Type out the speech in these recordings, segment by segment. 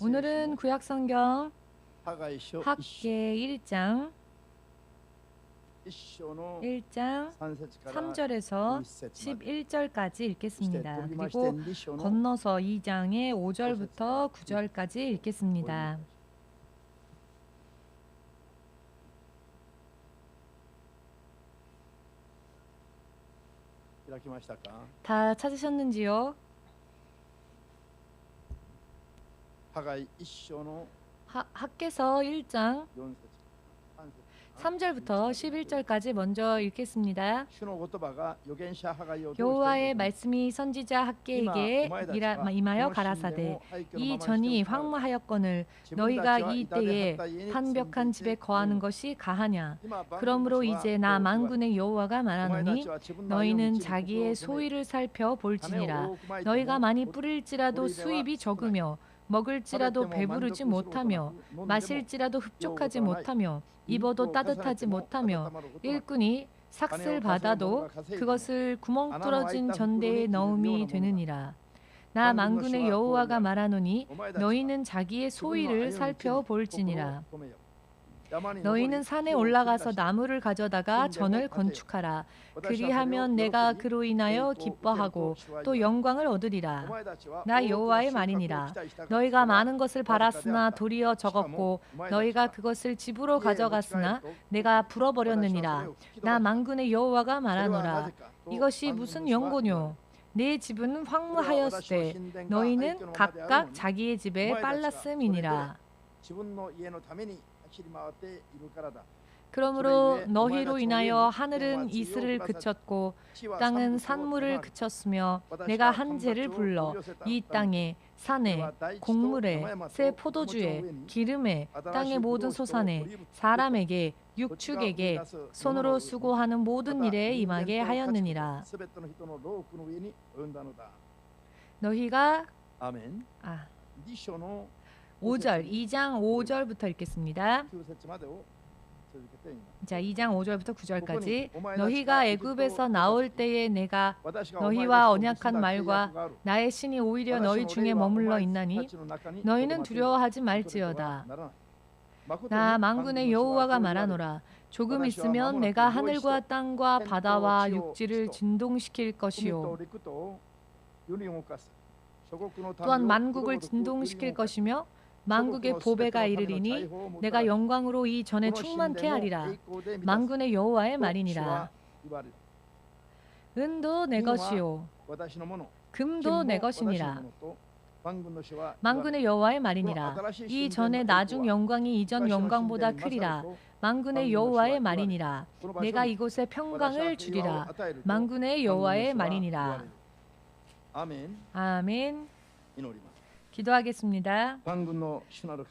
오늘은 구약성경 학계 학계 1장 1장 3절에서 11절까지 읽겠습니다. 그리고 건너서 2장의 5절부터 9절까지 읽겠습니다. 다 찾으셨는지요? 학계서 1장 3절부터 11절까지 먼저 읽겠습니다. 여호와의 말씀이 선지자 학계에게 임하여 가라사대 이 전이 황무하였거늘 너희가 이 때에 판벽한 집에 거하는 것이 가하냐. 그러므로 이제 나 만군의 여호와가 말하노니 너희는 자기의 소위를 살펴 볼지니라. 너희가 많이 뿌릴지라도 수입이 적으며 먹을지라도 배부르지 못하며 마실지라도 흡족하지 못하며 입어도 따뜻하지 못하며 일꾼이 삭슬 받아도 그것을 구멍 뚫어진 전대에 넣음이 되느니라. 나 만군의 여호와가 말하노니 너희는 자기의 소위를 살펴볼지니라. 너희는 산에 올라가서 나무를 가져다가 전을 건축하라. 그리하면 내가 그로 인하여 기뻐하고 또 영광을 얻으리라. 나 여호와의 말이니라. 너희가 많은 것을 바랐으나 도리어 적었고 너희가 그것을 집으로 가져갔으나 내가 불어버렸느니라. 나 만군의 여호와가 말하노라. 이것이 무슨 연고뇨? 내 집은 황무하였으되 너희는 각각 자기의 집에 빨랐음이니라. 그러므로 너희로 인하여 하늘은 이슬을 그쳤고 땅은 산물을 그쳤으며 내가 한 죄를 불러 이 땅에 산에 곡물에 새 포도주에 기름에 땅의 모든 소산에 사람에게 육축에게 손으로 수고하는 모든 일에 임하게 하였느니라. 너희가 5절 2장 5절부터 읽겠습니다. 자, 2장 5절부터 9절까지 너희가 애굽에서 나올 때에 내가 너희와 언약한 말과 나의 신이 오히려 너희 중에 머물러 있나니 너희는 두려워하지 말지어다. 나 만군의 여호와가 말하노라. 조금 있으면 내가 하늘과 땅과 바다와 육지를 진동시킬 것이요 또한 만국을 진동시킬 것이며 만국의 보배가 이르리니 내가 영광으로 이 전에 충만케 하리라. 만군의 여호와의 말이니라. 은도 내 것이요 금도 내 것이니라. 만군의 여호와의 말이니라. 이 전에 나중 영광이 이전 영광보다 크리라. 만군의 여호와의 말이니라. 내가 이곳에 평강을 주리라. 만군의 여호와의 말이니라. 아멘. 기도하겠습니다.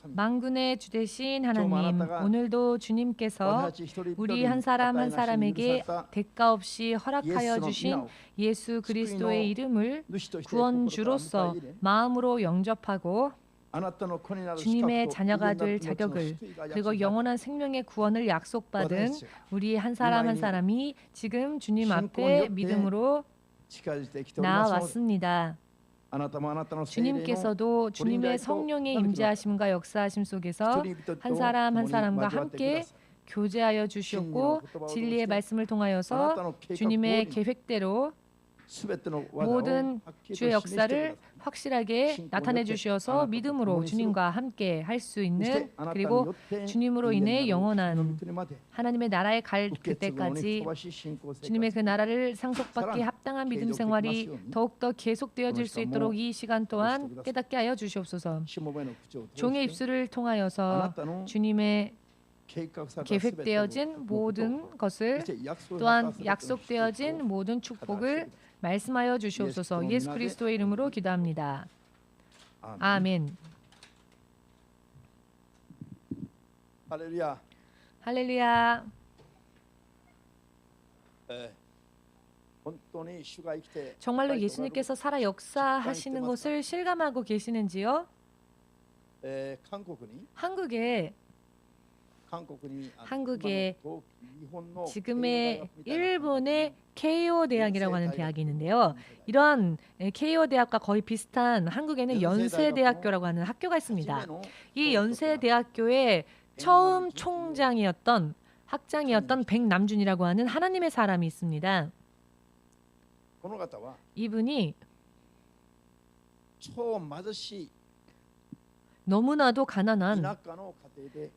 만군의 주 되신 하나님, 오늘도 주님께서 우리 한 사람 한 사람에게 대가 없이 허락하여 주신 예수 그리스도의 이름을 구원주로서 마음으로 영접하고 주님의 자녀가 될 자격을 그리고 영원한 생명의 구원을 약속받은 우리 한 사람 한 사람이 지금 주님 앞에 믿음으로 나아왔습니다. 주님께서도 주님의 성령의 임재하심과 역사하심 속에서 한 사람 한 사람과 함께 교제하여 주셨고 진리의 말씀을 통하여서 주님의 계획대로 모든 주의 역사를 확실하게 나타내 주셔서 믿음으로 주님과 함께 할 수 있는 그리고 주님으로 인해 영원한 하나님의 나라에 갈 그때까지 주님의 그 나라를 상속받기 합당한 믿음 생활이 더욱더 계속되어질 수 있도록 이 시간 동안 깨닫게 하여 주시옵소서. 종의 입술을 통하여서 주님의 계획되어진 모든 것을 또한 약속되어진 모든 축복을 말씀하여 주시옵소서. 예수 그리스도의 이름으로 기도합니다. 아멘. 할렐루야. 할렐루야. 정말로 예수님께서 살아 역사하시는 것을 실감하고 계시는지요? 한국에 한국에 지금의 일본의 케이오 대학이라고 하는 대학이 있는데요. 이런 케이오 대학과 거의 비슷한 한국에는 연세대학교라고 하는 학교가 있습니다. 이 연세대학교의 처음 총장이었던 학장이었던 백남준이라고 하는 하나님의 사람이 있습니다. 이분이 너무나도 가난한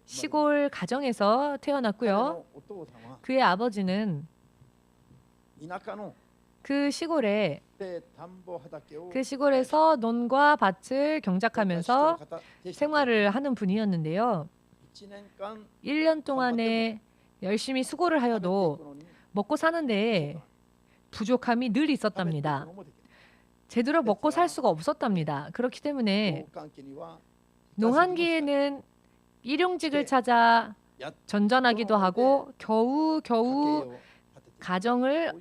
시골 가정에서 태어났고요. 그의 아버지는 그 시골에서 논과 밭을 경작하면서 생활을 하는 분이었는데요. 1년 동안에 열심히 수고를 하여도 먹고 사는데 부족함이 늘 있었답니다. 제대로 먹고 살 수가 없었답니다. 그렇기 때문에 농한기에는 일용직을 찾아 전전하기도 하고 겨우 가정을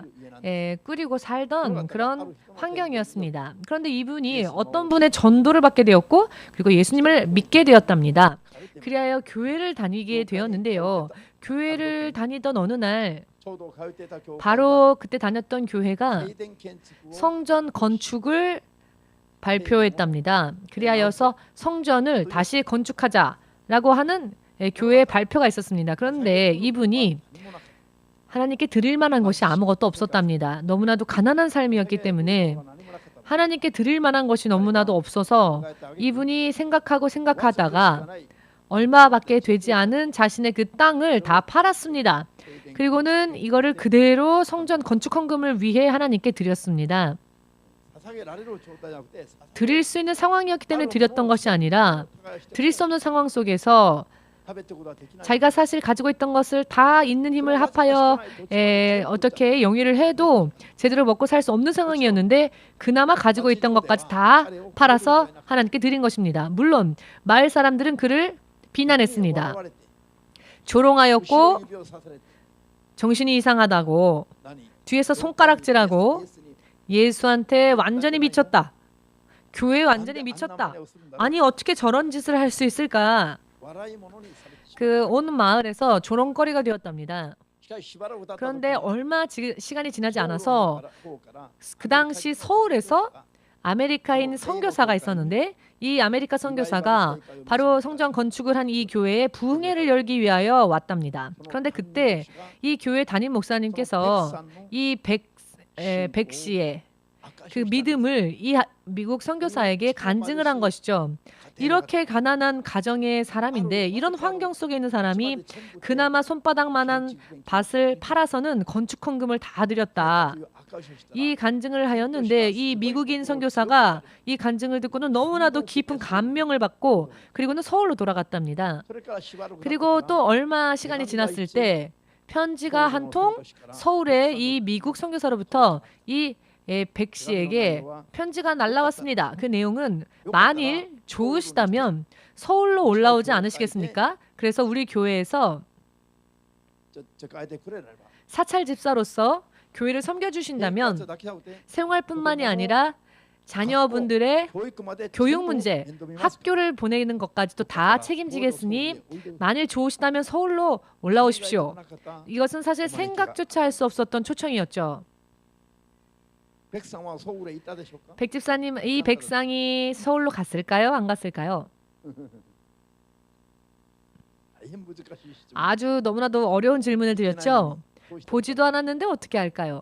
꾸리고 살던 그런 환경이었습니다. 그런데 이분이 어떤 분의 전도를 받게 되었고 그리고 예수님을 믿게 되었답니다. 그리하여 교회를 다니게 되었는데요. 교회를 다니던 어느 날 바로 그때 다녔던 교회가 성전 건축을 발표했답니다. 그리하여서 성전을 다시 건축하자라고 하는 교회의 발표가 있었습니다. 그런데 이분이 하나님께 드릴 만한 것이 아무것도 없었답니다. 너무나도 가난한 삶이었기 때문에 하나님께 드릴 만한 것이 너무나도 없어서 이분이 생각하다가 얼마밖에 되지 않은 자신의 그 땅을 다 팔았습니다. 그리고는 이거를 그대로 성전 건축 헌금을 위해 하나님께 드렸습니다. 드릴 수 있는 상황이었기 때문에 드렸던 것이 아니라 드릴 수 없는 상황 속에서 자기가 사실 가지고 있던 것을 다 있는 힘을 합하여 어떻게 영위를 해도 제대로 먹고 살 수 없는 상황이었는데 그나마 가지고 있던 것까지 다 팔아서 하나님께 드린 것입니다. 물론 마을 사람들은 그를 비난했습니다. 조롱하였고 정신이 이상하다고 뒤에서 손가락질하고 예수한테 완전히 미쳤다. 교회 완전히 미쳤다. 아니 어떻게 저런 짓을 할 수 있을까? 그 온 마을에서 조롱거리가 되었답니다. 그런데 얼마 시간이 지나지 않아서 그 당시 서울에서 아메리카인 선교사가 있었는데 이 아메리카 선교사가 바로 성전 건축을 한 이 교회에 부흥회를 열기 위하여 왔답니다. 그런데 그때 이 교회 담임 목사님께서 이 백 씨의 그 믿음을 이 미국 선교사에게 간증을 한 것이죠. 이렇게 가난한 가정의 사람인데 이런 환경 속에 있는 사람이 그나마 손바닥만한 밭을 팔아서는 건축 헌금을 다 드렸다. 이 간증을 하였는데 이 미국인 선교사가 이 간증을 듣고는 너무나도 깊은 감명을 받고 그리고는 서울로 돌아갔답니다. 그리고 또 얼마 시간이 지났을 때 편지가 한 통 서울의 이 미국 선교사로부터 이 백 씨에게 편지가 날라왔습니다. 그 내용은 만일 좋으시다면 서울로 올라오지 않으시겠습니까? 그래서 우리 교회에서 사찰 집사로서 교회를 섬겨주신다면 생활뿐만이 아니라 자녀분들의 교육 문제, 학교를 보내는 것까지도 다 책임지겠으니 만일 좋으시다면 서울로 올라오십시오. 이것은 사실 생각조차 할 수 없었던 초청이었죠. 백 집사님, 이 백상이 서울로 갔을까요? 안 갔을까요? 아주 너무나도 어려운 질문을 드렸죠. 보지도 않았는데 어떻게 할까요?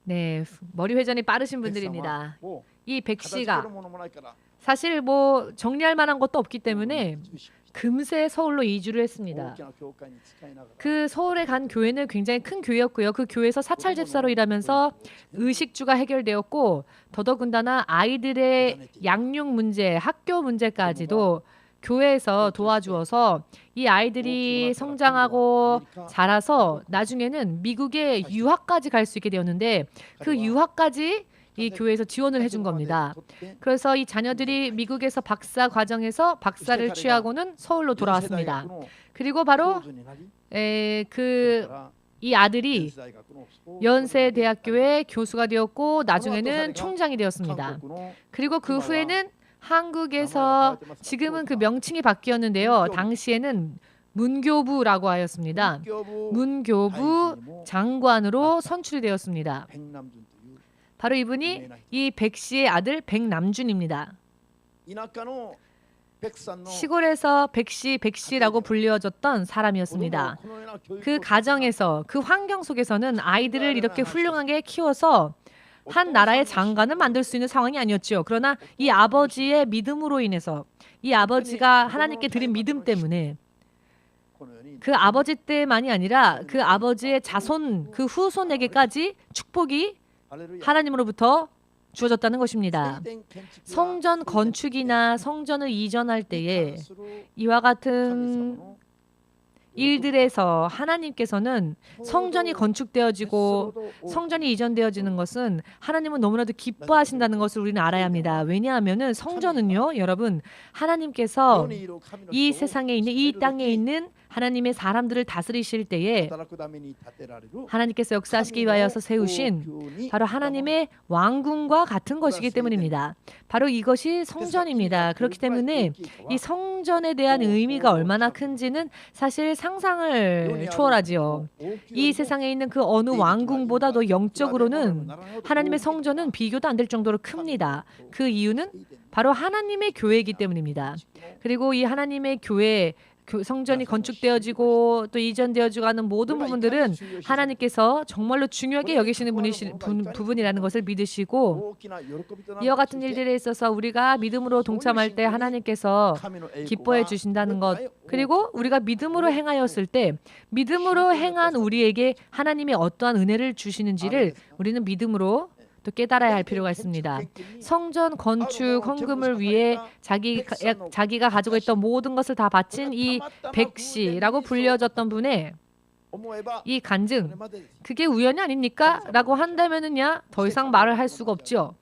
네, 머리 회전이 빠르신 분들입니다. 이 백 씨가 사실 뭐 정리할 만한 것도 없기 때문에 금세 서울로 이주를 했습니다. 그 서울에 간 교회는 굉장히 큰 교회였고요. 그 교회에서 사찰 집사로 일하면서 의식주가 해결되었고 더더군다나 아이들의 양육 문제, 학교 문제까지도 교회에서 도와주어서 이 아이들이 성장하고 자라서 나중에는 미국에 유학까지 갈 수 있게 되었는데 그 유학까지 이 교회에서 지원을 해준 겁니다. 그래서 이 자녀들이 미국에서 박사 과정에서 박사를 취하고는 서울로 돌아왔습니다. 그리고 바로 이 아들이 연세대학교의 교수가 되었고 나중에는 총장이 되었습니다. 그리고 그 후에는 한국에서 지금은 그 명칭이 바뀌었는데요. 당시에는 문교부라고 하였습니다. 문교부 장관으로 선출이 되었습니다. 바로 이분이 이 백씨의 아들 백남준입니다. 시골에서 백씨라고 불려졌던 사람이었습니다. 그 가정에서, 그 환경 속에서는 아이들을 이렇게 훌륭하게 키워서 한 나라의 장관을 만들 수 있는 상황이 아니었죠. 그러나 이 아버지의 믿음으로 인해서, 이 아버지가 하나님께 드린 믿음 때문에 그 아버지 때만이 아니라 그 아버지의 자손, 그 후손에게까지 축복이 하나님으로부터 주어졌다는 것입니다. 성전 건축이나 성전을 이전할 때에 이와 같은 일들에서 하나님께서는 성전이 건축되어지고 성전이 이전되어지는 것은 하나님은 너무나도 기뻐하신다는 것을 우리는 알아야 합니다. 왜냐하면 성전은요, 여러분, 하나님께서 이 세상에 있는, 이 땅에 있는 하나님의 사람들을 다스리실 때에 하나님께서 역사하시기 위하여서 세우신 바로 하나님의 왕궁과 같은 것이기 때문입니다. 바로 이것이 성전입니다. 그렇기 때문에 이 성전에 대한 의미가 얼마나 큰지는 사실 상상을 초월하지요. 이 세상에 있는 그 어느 왕궁보다도 영적으로는 하나님의 성전은 비교도 안 될 정도로 큽니다. 그 이유는 바로 하나님의 교회이기 때문입니다. 그리고 이 하나님의 교회, 성전이 건축되어지고 또 이전되어지고 하는 모든 부분들은 하나님께서 정말로 중요하게 여기시는 부분이라는 것을 믿으시고, 이와 같은 일들에 있어서 우리가 믿음으로 동참할 때 하나님께서 기뻐해 주신다는 것, 그리고 우리가 믿음으로 행하였을 때 믿음으로 행한 우리에게 하나님이 어떠한 은혜를 주시는지를 우리는 믿음으로 또 깨달아야 할 필요가 있습니다. 성전 건축 헌금을 위해 자기가 가지고 있던 모든 것을 다 바친 이 백씨라고 불려졌던 분의 이 간증, 그게 우연이 아닙니까? 라고 한다면은야 더 이상 말을 할 수가 없죠.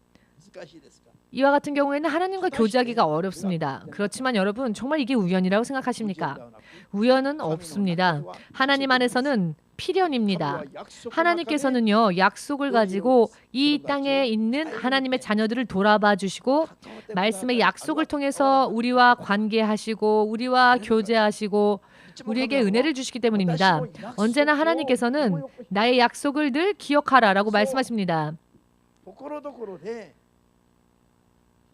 이와 같은 경우에는 하나님과 교제하기가 어렵습니다. 그렇지만 여러분, 정말 이게 우연이라고 생각하십니까? 우연은 없습니다. 하나님 안에서는 필연입니다. 하나님께서는요, 약속을 가지고 이 땅에 있는 하나님의 자녀들을 돌아봐 주시고 말씀의 약속을 통해서 우리와 관계하시고 우리와 교제하시고 우리에게 은혜를 주시기 때문입니다. 언제나 하나님께서는 나의 약속을 늘 기억하라라고 말씀하십니다.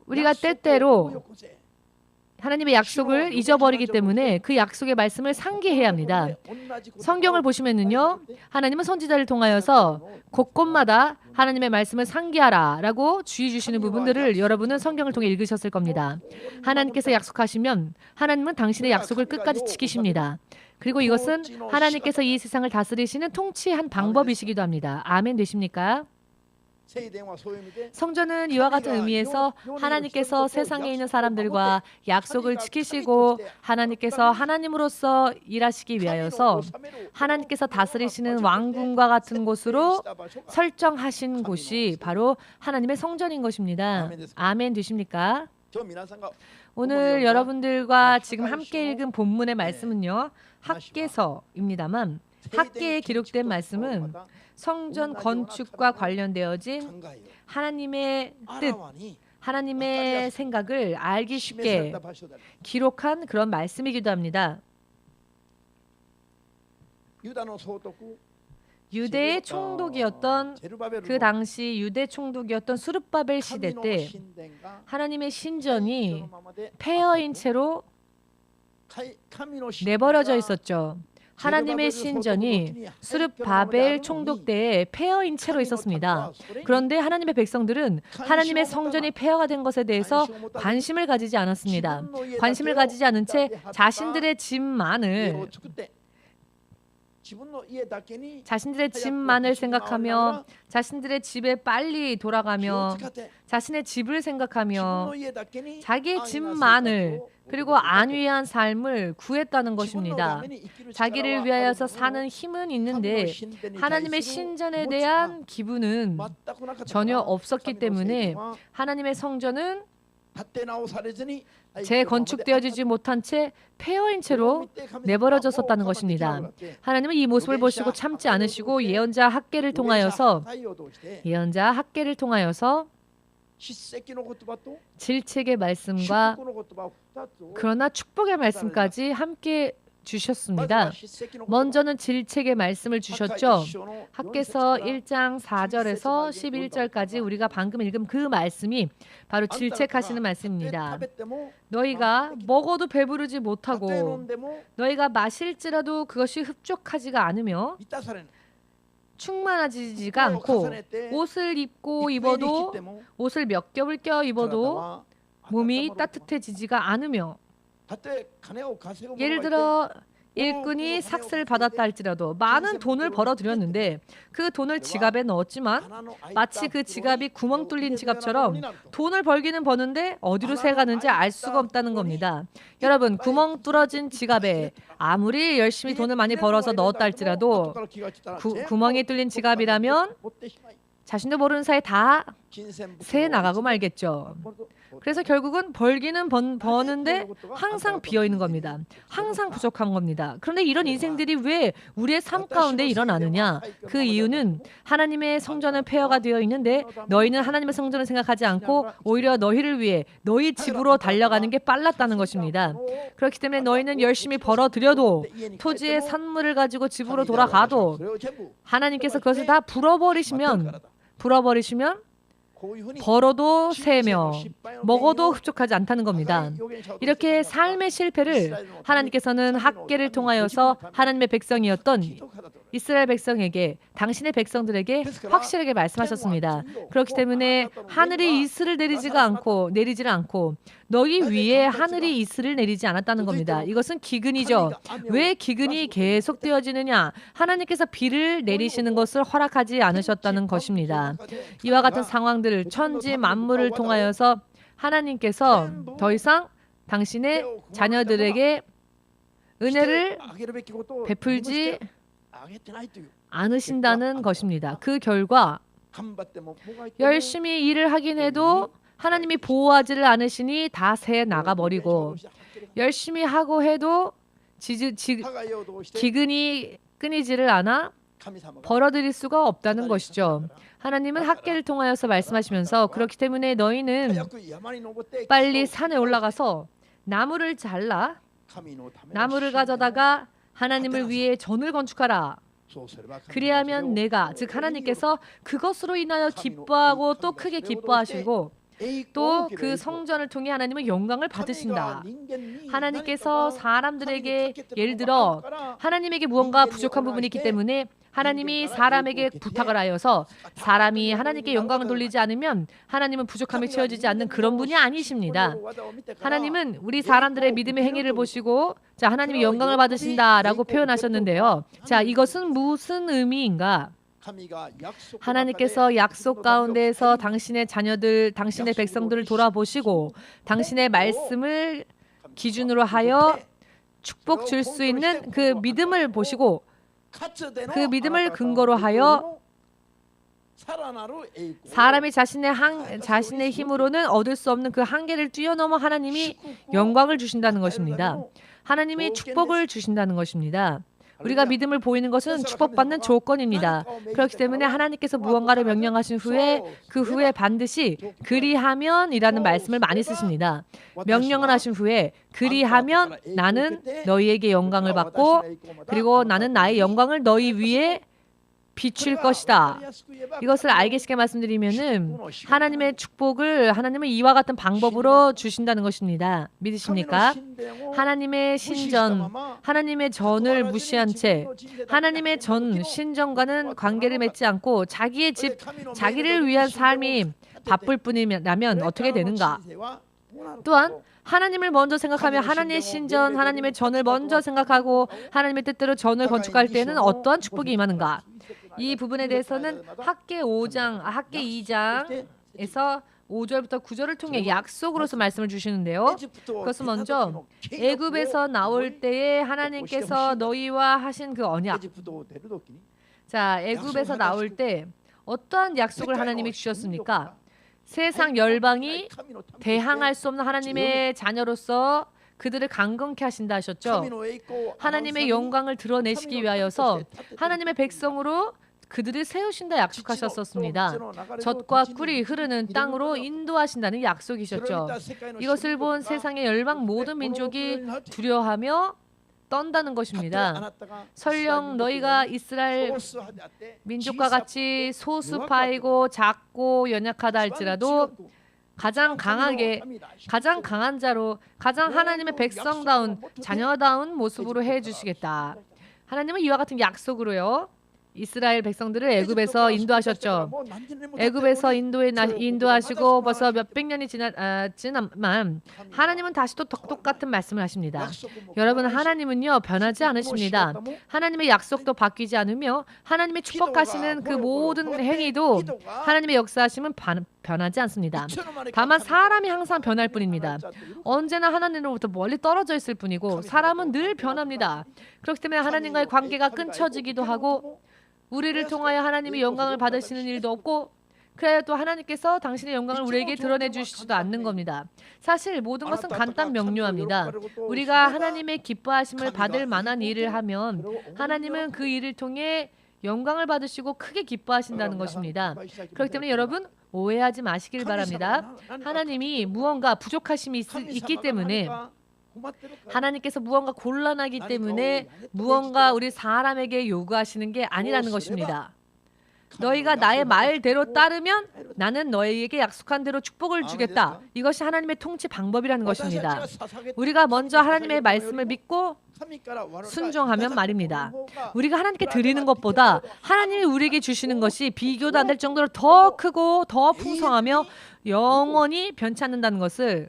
우리가 때때로 하나님의 약속을 잊어버리기 때문에 그 약속의 말씀을 상기해야 합니다. 성경을 보시면은요, 하나님은 선지자를 통하여서 곳곳마다 하나님의 말씀을 상기하라라고 주의 주시는 부분들을 여러분은 성경을 통해 읽으셨을 겁니다. 하나님께서 약속하시면 하나님은 당신의 약속을 끝까지 지키십니다. 그리고 이것은 하나님께서 이 세상을 다스리시는 통치한 방법이시기도 합니다. 아멘 되십니까? 성전은 이와 같은 의미에서 하나님께서 세상에 있는 사람들과 약속을 지키시고 하나님께서 하나님으로서 일하시기 위하여서 하나님께서 다스리시는 왕궁과 같은 곳으로 설정하신 곳이 바로 하나님의 성전인 것입니다. 아멘 되십니까? 오늘 여러분들과 지금 함께 읽은 본문의 말씀은요, 학개서입니다만 학개에 기록된 말씀은 성전 건축과 관련되어진 하나님의 뜻, 하나님의 생각을 알기 쉽게 기록한 그런 말씀이기도 합니다. 유대의 총독이었던 그 당시 유대 총독이었던 수르바벨 시대 때 하나님의 신전이 폐허인 채로 내버려져 있었죠. 하나님의 신전이 수르바벨 총독 때에 폐허인 채로 있었습니다. 그런데 하나님의 백성들은 하나님의 성전이 폐허가 된 것에 대해서 관심을 가지지 않았습니다. 관심을 가지지 않은 채 자신들의 집만을 생각하며 자신들의 집에 빨리 돌아가며 자신의 집을 생각하며 자기의 집만을 그리고 안위한 삶을 구했다는 것입니다. 자기를 위하여서 사는 힘은 있는데 하나님의 신전에 대한 기분은 전혀 없었기 때문에 하나님의 성전은 재건축되어지지 못한 채 폐허인 채로 내버려졌었다는 것입니다. 하나님은 이 모습을 보시고 참지 않으시고 예언자 학개를 통하여서 질책의 말씀과 그러나 축복의 말씀까지 함께 주셨습니다. 먼저는 질책의 말씀을 주셨죠. 학개서 1장 4절에서 11절까지 우리가 방금 읽은 그 말씀이 바로 질책하시는 말씀입니다. 너희가 먹어도 배부르지 못하고 너희가 마실지라도 그것이 흡족하지가 않으며 충만하지가 않고 옷을 입고 입어도 옷을 몇 겹을 껴 입어도 몸이 따뜻해지지가 않으며 예를 들어 일꾼이 삭슬을 받았다 할지라도 많은 돈을 벌어들였는데 그 돈을 지갑에 넣었지만 마치 그 지갑이 구멍 뚫린 지갑처럼 돈을 벌기는 버는데 어디로 새가는지 알 수가 없다는 겁니다. 여러분, 구멍 뚫어진 지갑에 아무리 열심히 돈을 많이 벌어서 넣었다 할지라도 구멍이 뚫린 지갑이라면 자신도 모르는 사이에 다 새 나가고 말겠죠. 그래서 결국은 벌기는 버는데 항상 비어있는 겁니다. 항상 부족한 겁니다. 그런데 이런 인생들이 왜 우리의 삶 가운데 일어나느냐? 그 이유는 하나님의 성전은 폐허가 되어 있는데 너희는 하나님의 성전을 생각하지 않고 오히려 너희를 위해 너희 집으로 달려가는 게 빨랐다는 것입니다. 그렇기 때문에 너희는 열심히 벌어들여도 토지의 산물을 가지고 집으로 돌아가도 하나님께서 그것을 다 불어버리시면 벌어도 새며 먹어도 흡족하지 않다는 겁니다. 이렇게 삶의 실패를 하나님께서는 학개를 통하여서 하나님의 백성이었던 이스라엘 백성에게, 당신의 백성들에게 확실하게 말씀하셨습니다. 그렇기 때문에 하늘이 이슬을 내리지를 않고 너희 위에 하늘이 이슬을 내리지 않았다는 겁니다. 이것은 기근이죠. 왜 기근이 계속되어지느냐? 하나님께서 비를 내리시는 것을 허락하지 않으셨다는 것입니다. 이와 같은 상황들을 천지 만물을 통하여서 하나님께서 더 이상 당신의 자녀들에게 은혜를 베풀지 않으신다는 것입니다. 그 결과 열심히 일을 하긴 해도 하나님이 보호하지를 않으시니 다 새 나가버리고 열심히 하고 해도 기근이 끊이지를 않아 벌어들일 수가 없다는 것이죠. 하나님은 학개를 통하여서 말씀하시면서 그렇기 때문에 너희는 빨리 산에 올라가서 나무를 잘라 나무를 가져다가 하나님을 위해 전을 건축하라. 그리하면 내가, 즉 하나님께서 그것으로 인하여 기뻐하고 또 크게 기뻐하시고 또 그 성전을 통해 하나님은 영광을 받으신다. 하나님께서 사람들에게 예를 들어 하나님에게 무언가 부족한 부분이 있기 때문에 하나님이 사람에게 부탁을 하여서 사람이 하나님께 영광을 돌리지 않으면 하나님은 부족함이 채워지지 않는 그런 분이 아니십니다. 하나님은 우리 사람들의 믿음의 행위를 보시고 자, 하나님이 영광을 받으신다라고 표현하셨는데요. 자, 이것은 무슨 의미인가? 하나님께서 약속 가운데에서 당신의 자녀들, 당신의 백성들을 돌아보시고 당신의 말씀을 기준으로 하여 축복 줄 수 있는 그 믿음을 보시고 그 믿음을 근거로 하여 사람이 자신의 힘으로는 얻을 수 없는 그 한계를 뛰어넘어 하나님이 영광을 주신다는 것입니다. 하나님이 축복을 주신다는 것입니다. 우리가 믿음을 보이는 것은 축복받는 조건입니다. 그렇기 때문에 하나님께서 무언가를 명령하신 후에 그 후에 반드시 그리하면이라는 말씀을 많이 쓰십니다. 명령을 하신 후에 그리하면 나는 너희에게 영광을 받고 그리고 나는 나의 영광을 너희 위에 비출 것이다. 이것을 알게 쉽게 말씀드리면은 하나님의 축복을 하나님은 이와 같은 방법으로 주신다는 것입니다. 믿으십니까? 하나님의 신전, 하나님의 전을 무시한 채 하나님의 전 신전과는 관계를 맺지 않고 자기의 집, 자기를 위한 삶이 바쁠 뿐이라면 어떻게 되는가? 또한 하나님을 먼저 생각하며 하나님의 신전, 하나님의 전을 먼저 생각하고 하나님의 뜻대로 전을 건축할 때는 어떠한 축복이 임하는가? 이 부분에 대해서는 학개 2장에서 5절부터 9절을 통해 약속으로서 말씀을 주시는데요. 그것은 먼저 애굽에서 나올 때에 하나님께서 너희와 하신 그 언약. 자, 애굽에서 나올 때 어떠한 약속을 하나님이 주셨습니까? 세상 열방이 대항할 수 없는 하나님의 자녀로서 그들을 강건케 하신다 하셨죠. 하나님의 영광을 드러내시기 위하여서 하나님의 백성으로 그들을 세우신다 약속하셨었습니다. 젖과 꿀이 흐르는 땅으로 인도하신다는 약속이셨죠. 이것을 본 세상의 열방 모든 민족이 두려워하며 떤다는 것입니다. 설령 너희가 이스라엘 민족과 같이 소수파이고 작고 연약하다 할지라도 가장 강한 자로 가장 하나님의 백성다운 자녀다운 모습으로 해주시겠다. 하나님은 이와 같은 약속으로요. 이스라엘 백성들을 애굽에서 인도하셨죠. 애굽에서 인도하시고 벌써 몇백 년이 지났지만 하나님은 다시 또 똑같은 말씀을 하십니다. 여러분, 하나님은요 변하지 않으십니다. 하나님의 약속도 바뀌지 않으며 하나님의 축복하시는 그 모든 행위도 하나님의 역사하심은 변하지 않습니다. 다만 사람이 항상 변할 뿐입니다. 언제나 하나님으로부터 멀리 떨어져 있을 뿐이고 사람은 늘 변합니다. 그렇기 때문에 하나님과의 관계가 끊쳐지기도 하고 우리를 통하여 하나님이 영광을 받으시는 일도 없고 그래야 또 하나님께서 당신의 영광을 우리에게 드러내 주시지도 않는 겁니다. 사실 모든 것은 간단 명료합니다. 우리가 하나님의 기뻐하심을 받을 만한 일을 하면 하나님은 그 일을 통해 영광을 받으시고 크게 기뻐하신다는 것입니다. 그렇기 때문에 여러분 오해하지 마시길 바랍니다. 하나님이 무언가 부족하심이 있기 때문에 하나님께서 무언가 곤란하기 때문에 무언가 우리 사람에게 요구하시는 게 아니라는 것입니다. 너희가 나의 말대로 따르면 나는 너희에게 약속한 대로 축복을 주겠다. 이것이 하나님의 통치 방법이라는 것입니다. 우리가 먼저 하나님의 말씀을 믿고 순종하면 말입니다. 우리가 하나님께 드리는 것보다 하나님이 우리에게 주시는 것이 비교도 안 될 정도로 더 크고 더 풍성하며 영원히 변치 않는다는 것을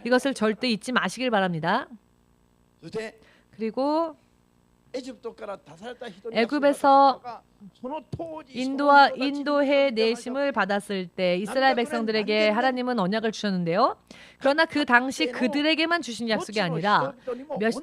이것을 절대 잊지 마시길 바랍니다. 그리고 애굽에서 인도해 내심을 받았을 때 이스라엘 백성들에게 하나님은 언약을 주셨는데요. 그러나 그 당시 그들에게만 주신 약속이 아니라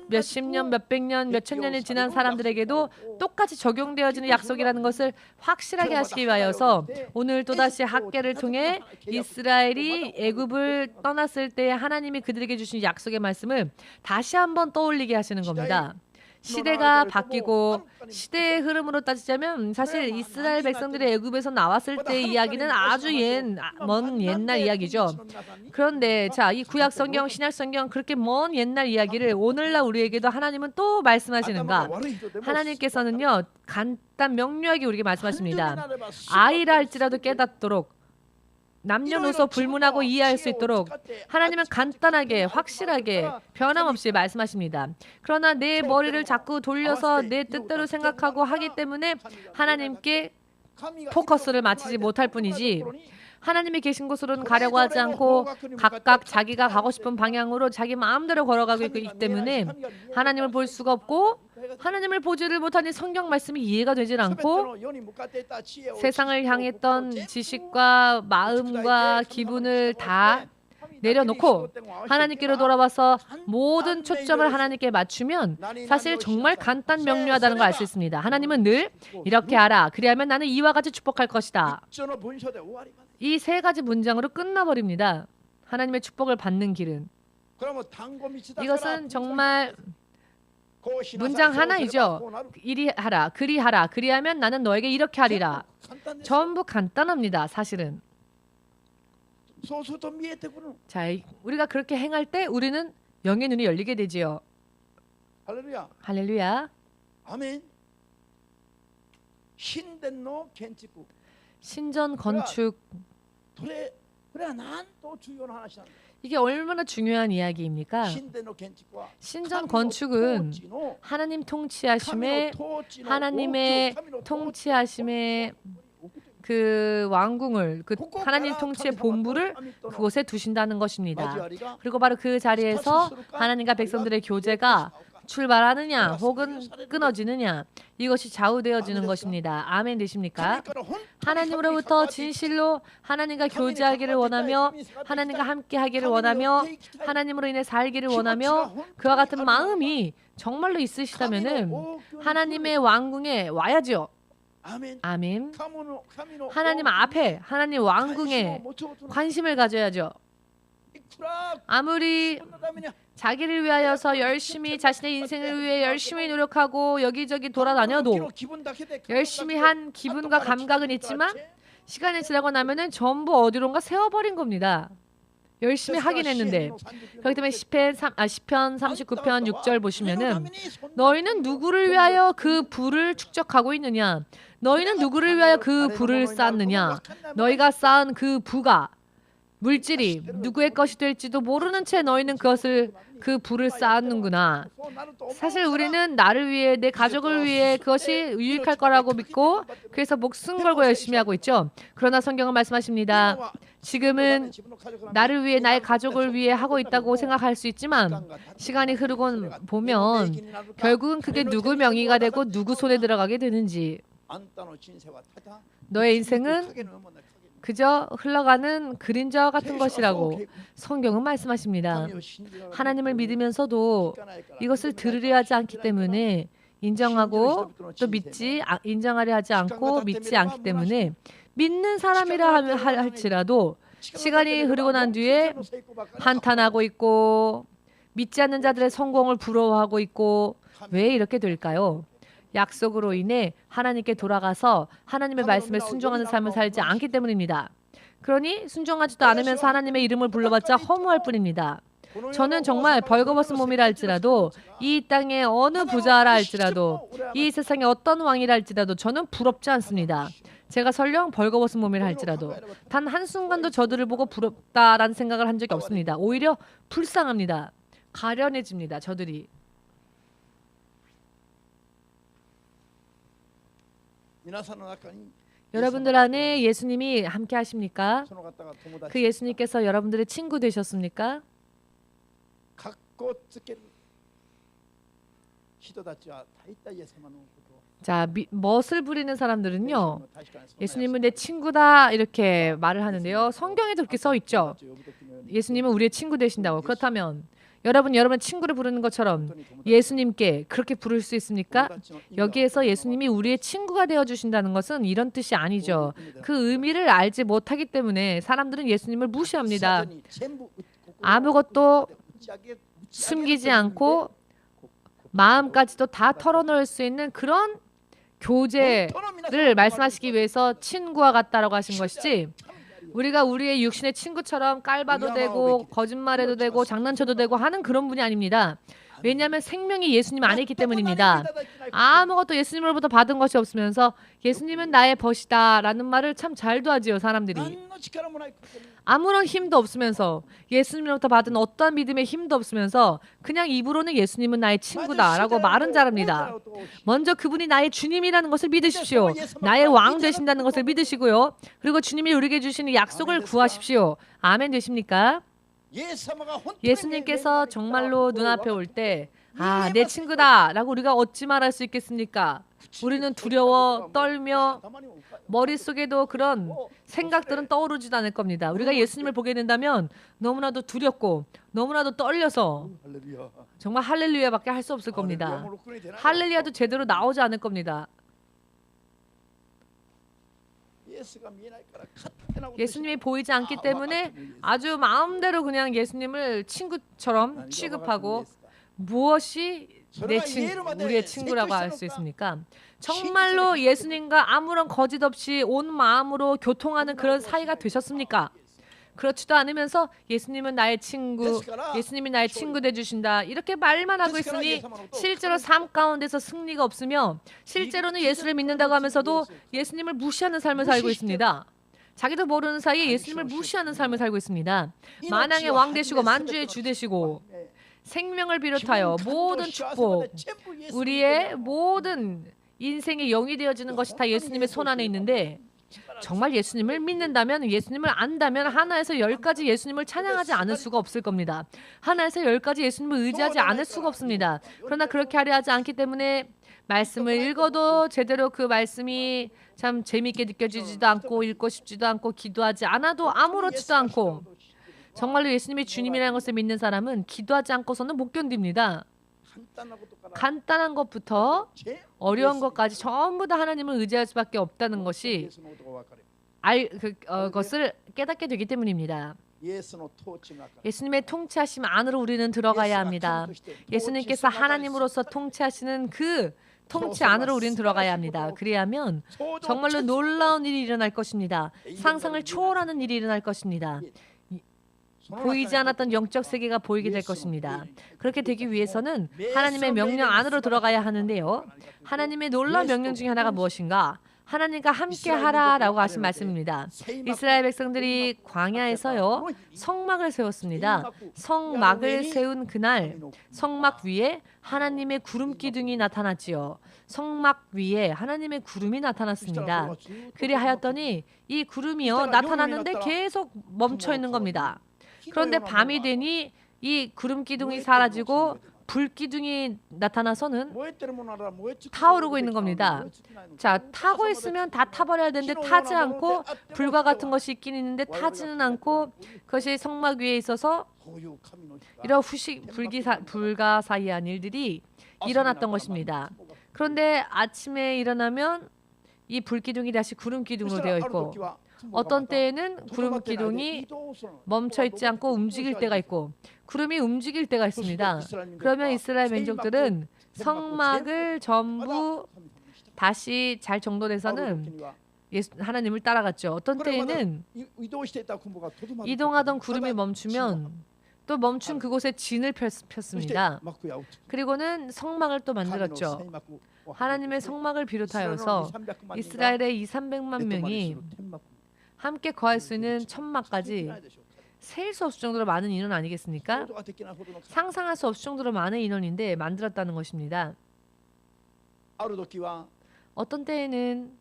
몇십 년, 몇백 년, 몇천 년이 지난 사람들에게도 똑같이 적용되어지는 약속이라는 것을 확실하게 하시기 위하여서 오늘 또다시 학계를 통해 이스라엘이 애굽을 떠났을 때 하나님이 그들에게 주신 약속의 말씀을 다시 한번 떠올리게 하시는 겁니다. 시대가 바뀌고 시대의 흐름으로 따지자면 사실 이스라엘 백성들이 애굽에서 나왔을 때의 이야기는 아주 먼 옛날 이야기죠. 그런데 자, 이 구약 성경, 신약 성경 그렇게 먼 옛날 이야기를 오늘날 우리에게도 하나님은 또 말씀하시는가? 하나님께서는요 간단 명료하게 우리에게 말씀하십니다. 아이라 할지라도 깨닫도록 남녀노소 불문하고 이해할 수 있도록 하나님은 간단하게 확실하게 변함없이 말씀하십니다. 그러나 내 머리를 자꾸 돌려서 내 뜻대로 생각하고 하기 때문에 하나님께 포커스를 맞추지 못할 뿐이지 하나님이 계신 곳으로는 가려고 하지 않고 각각 자기가 가고 싶은 방향으로 자기 마음대로 걸어가고 있기 때문에 하나님을 볼 수가 없고 하나님을 보지를 못하니 성경 말씀이 이해가 되질 않고 세상을 향했던 지식과 마음과 기분을 다 내려놓고 하나님께로 돌아와서 모든 초점을 하나님께 맞추면 사실 정말 간단 명료하다는 걸 알 수 있습니다. 하나님은 늘 이렇게 하라. 그리하면 나는 이와 같이 축복할 것이다. 이 세 가지 문장으로 끝나버립니다. 하나님의 축복을 받는 길은. 이것은 정말 문장 하나이죠. 이리 하라, 그리 하라, 그리하면 나는 너에게 이렇게 하리라. 전부 간단합니다. 사실은. 자, 우리가 그렇게 행할 때 우리는 영의 눈이 열리게 되지요. 할렐루야. 할렐루야. 아멘. 신전 건축. 이게 얼마나 중요한 이야기입니까? 신전 건축은 하나님 통치하심에 하나님의 통치하심에 그 왕궁을 그 하나님 통치의 본부를 그곳에 두신다는 것입니다. 그리고 바로 그 자리에서 하나님과 백성들의 교제가 출발하느냐 혹은 끊어지느냐 이것이 좌우되어지는 것입니다. 아멘 되십니까? 하나님으로부터 진실로 하나님과 교제하기를 원하며 하나님과 함께하기를 원하며 하나님으로 인해 살기를 원하며 그와 같은 마음이 정말로 있으시다면은 하나님의 왕궁에 와야죠. 아멘. 하나님 앞에 하나님 왕궁에 관심을 가져야죠. 아무리 자기를 위하여서 열심히 자신의 인생을 위해 열심히 노력하고 여기저기 돌아다녀도 열심히 한 기분과 감각은 있지만 시간이 지나고 나면은 전부 어디론가 세워버린 겁니다. 열심히 하긴 했는데. 그렇기 때문에 시편 39편 6절 보시면은 너희는 누구를 위하여 그 부를 축적하고 있느냐? 너희는 누구를 위하여 그 부를 쌓느냐? 너희가 쌓은 그 부가 물질이 누구의 것이 될지도 모르는 채 너희는 그 부를 쌓았는구나. 사실 우리는 나를 위해 내 가족을 위해 그것이 유익할 거라고 믿고 그래서 목숨 걸고 열심히 하고 있죠. 그러나 성경은 말씀하십니다. 지금은 나를 위해 나의 가족을 위해 하고 있다고 생각할 수 있지만 시간이 흐르고 보면 결국은 그게 누구 명의가 되고 누구 손에 들어가게 되는지 너의 인생은 그저 흘러가는 그림자와 같은 것이라고 성경은 말씀하십니다. 하나님을 믿으면서도 이것을 들으려 하지 않기 때문에 인정하고 또 인정하려 하지 않고 믿지 않기 때문에 믿는 사람이라 할지라도 시간이 흐르고 난 뒤에 한탄하고 있고 믿지 않는 자들의 성공을 부러워하고 있고 왜 이렇게 될까요? 약속으로 인해 하나님께 돌아가서 하나님의 말씀에 순종하는 삶을 살지 않기 때문입니다. 그러니 순종하지도 않으면서 하나님의 이름을 불러봤자 허무할 뿐입니다. 저는 정말 벌거벗은 몸이라 할지라도 이 땅의 어느 부자라 할지라도 이 세상의 어떤 왕이라 할지라도 저는 부럽지 않습니다. 제가 설령 벌거벗은 몸이라 할지라도 단 한순간도 저들을 보고 부럽다라는 생각을 한 적이 없습니다. 오히려 불쌍합니다. 가련해집니다. 저들이. 여러분들 안에 예수님이 함께 하십니까? 그 예수님께서 여러분들의 친구 되셨습니까? 자, 멋을 부리는 사람들은요. 예수님은 내 친구다 이렇게 말을 하는데요. 성경에도 그렇게 써 있죠. 예수님은 우리의 친구 되신다고. 그렇다면 여러분의 친구를 부르는 것처럼 예수님께 그렇게 부를 수 있습니까? 여기에서 예수님이 우리의 친구가 되어주신다는 것은 이런 뜻이 아니죠. 그 의미를 알지 못하기 때문에 사람들은 예수님을 무시합니다. 아무것도 숨기지 않고 마음까지도 다 털어놓을 수 있는 그런 교제를 말씀하시기 위해서 친구와 같다라고 하신 것이지 우리가 우리의 육신의 친구처럼 깔봐도 되고 거짓말해도 되고 장난쳐도 되고 하는 그런 분이 아닙니다. 왜냐하면 생명이 예수님 안에 있기 때문입니다. 아무것도 예수님으로부터 받은 것이 없으면서 예수님은 나의 벗이다 라는 말을 참 잘도 하지요. 사람들이. 아무런 힘도 없으면서 예수님으로부터 받은 어떠한 믿음의 힘도 없으면서 그냥 입으로는 예수님은 나의 친구다 라고 말은 잘합니다. 먼저 그분이 나의 주님이라는 것을 믿으십시오. 나의 왕 되신다는 것을 믿으시고요. 그리고 주님이 우리에게 주시는 약속을 구하십시오. 아멘 되십니까? 예수님께서 정말로 눈앞에 올 때 내 친구다 라고 우리가 어찌 말할 수 있겠습니까? 우리는 두려워 떨며 머릿속에도 그런 생각들은 떠오르지도 않을 겁니다. 우리가 예수님을 보게 된다면 너무나도 두렵고 너무나도 떨려서 정말 할렐루야밖에 할 수 없을 겁니다. 할렐루야도 제대로 나오지 않을 겁니다. 예수님이 보이지 않기 때문에 아주 마음대로 그냥 예수님을 친구처럼 취급하고 무엇이 우리의 친구라고 할 수 있습니까? 정말로 예수님과 아무런 거짓 없이 온 마음으로 교통하는 그런 사이가 되셨습니까? 그렇지도 않으면서 예수님은 나의 친구, 예수님이 나의 친구 되주신다 이렇게 말만 하고 있으니 실제로 삶 가운데서 승리가 없으며 실제로는 예수를 믿는다고 하면서도 예수님을 무시하는 삶을 살고 있습니다. 자기도 모르는 사이에 예수님을 무시하는 삶을 살고 있습니다. 만왕의 왕 되시고 만주의 주 되시고 생명을 비롯하여 모든 축복, 우리의 모든 인생의 영이 되어지는 것이 다 예수님의 손 안에 있는데 정말 예수님을 믿는다면 예수님을 안다면 하나에서 10가지 예수님을 찬양하지 않을 수가 없을 겁니다. 하나에서 10가지 예수님을 의지하지 않을 수가 없습니다. 그러나 그렇게 하려 하지 않기 때문에 말씀을 읽어도 제대로 그 말씀이 참 재미있게 느껴지지도 않고 읽고 싶지도 않고 기도하지 않아도 아무렇지도 않고 정말로 예수님이 주님이라는 것을 믿는 사람은 기도하지 않고서는 못 견딥니다. 간단한 것부터 어려운 것까지 전부 다 하나님을 의지할 수밖에 없다는 것이 것을 깨닫게 되기 때문입니다. 예수님의 통치하심 안으로 우리는 들어가야 합니다. 예수님께서 하나님으로서 통치하시는 그 통치 안으로 우리는 들어가야 합니다. 그리하면 정말로 놀라운 일이 일어날 것입니다. 상상을 초월하는 일이 일어날 것입니다. 보이지 않았던 영적 세계가 보이게 될 것입니다. 그렇게 되기 위해서는 하나님의 명령 안으로 들어가야 하는데요. 하나님의 놀라운 명령 중에 하나가 무엇인가? 하나님과 함께 하라라고 하신 말씀입니다. 이스라엘 백성들이 광야에서요 성막을 세웠습니다. 성막을 세운 그날 성막 위에 하나님의 구름 기둥이 나타났지요. 성막 위에 하나님의 구름이 나타났습니다. 그리하였더니 이 구름이요 나타났는데 계속 멈춰 있는 겁니다. 그런데 밤이 되니 이 구름 기둥이 사라지고 불 기둥이 나타나서는 타오르고 있는 겁니다. 자, 타고 있으면 다 타버려야 되는데 타지 않고 불과 같은 것이 있긴 있는데 타지는 않고 그것이 성막 위에 있어서 이런 불가사의한 일들이 일어났던 것입니다. 그런데 아침에 일어나면 이 불기둥이 다시 구름 기둥으로 되어 있고 어떤 때에는 구름 기둥이 멈춰 있지 않고 움직일 때가 있고 구름이 움직일 때가 있습니다. 그러면 이스라엘 민족들은 성막을 전부 다시 잘 정돈해서는 하나님을 따라갔죠. 어떤 때에는 이동하던 구름이 멈추면 또 멈춘 그곳에 진을 폈습니다. 그리고는 성막을 또 만들었죠. 하나님의 성막을 비롯하여서 이스라엘의 200~300만 명이 함께 거할 수 있는 천막까지 셀 수 없을 정도로 많은 인원 아니겠습니까? 상상할 수 없을 정도로 많은 인원인데 만들었다는 것입니다. 어떤 때에는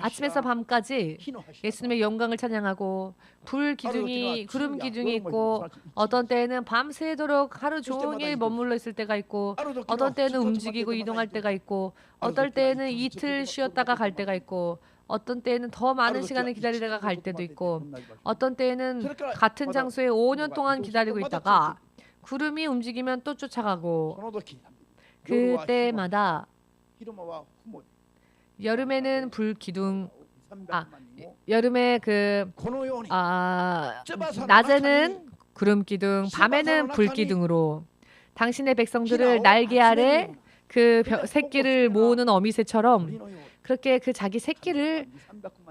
아침에서 밤까지 예수님의 영광을 찬양하고 불 기둥이 구름 기둥이 있고 어떤 때에는 밤새도록 하루 종일 머물러 있을 때가 있고 어떤 때는 움직이고 이동할 때가 있고 어떨 때는 이틀 쉬었다가 갈 때가 있고 어떤 때에는 더 많은 시간을 기다리다가 갈 때도 있고 어떤 때에는 같은 장소에 5년 동안 기다리고 있다가 구름이 움직이면 또 쫓아가고 그때마다 여름에는 불 기둥 여름에 낮에는 구름 기둥 밤에는 불 기둥으로 당신의 백성들을 날개 아래 그 새끼를 모으는 어미새처럼 그렇게 그 자기 새끼를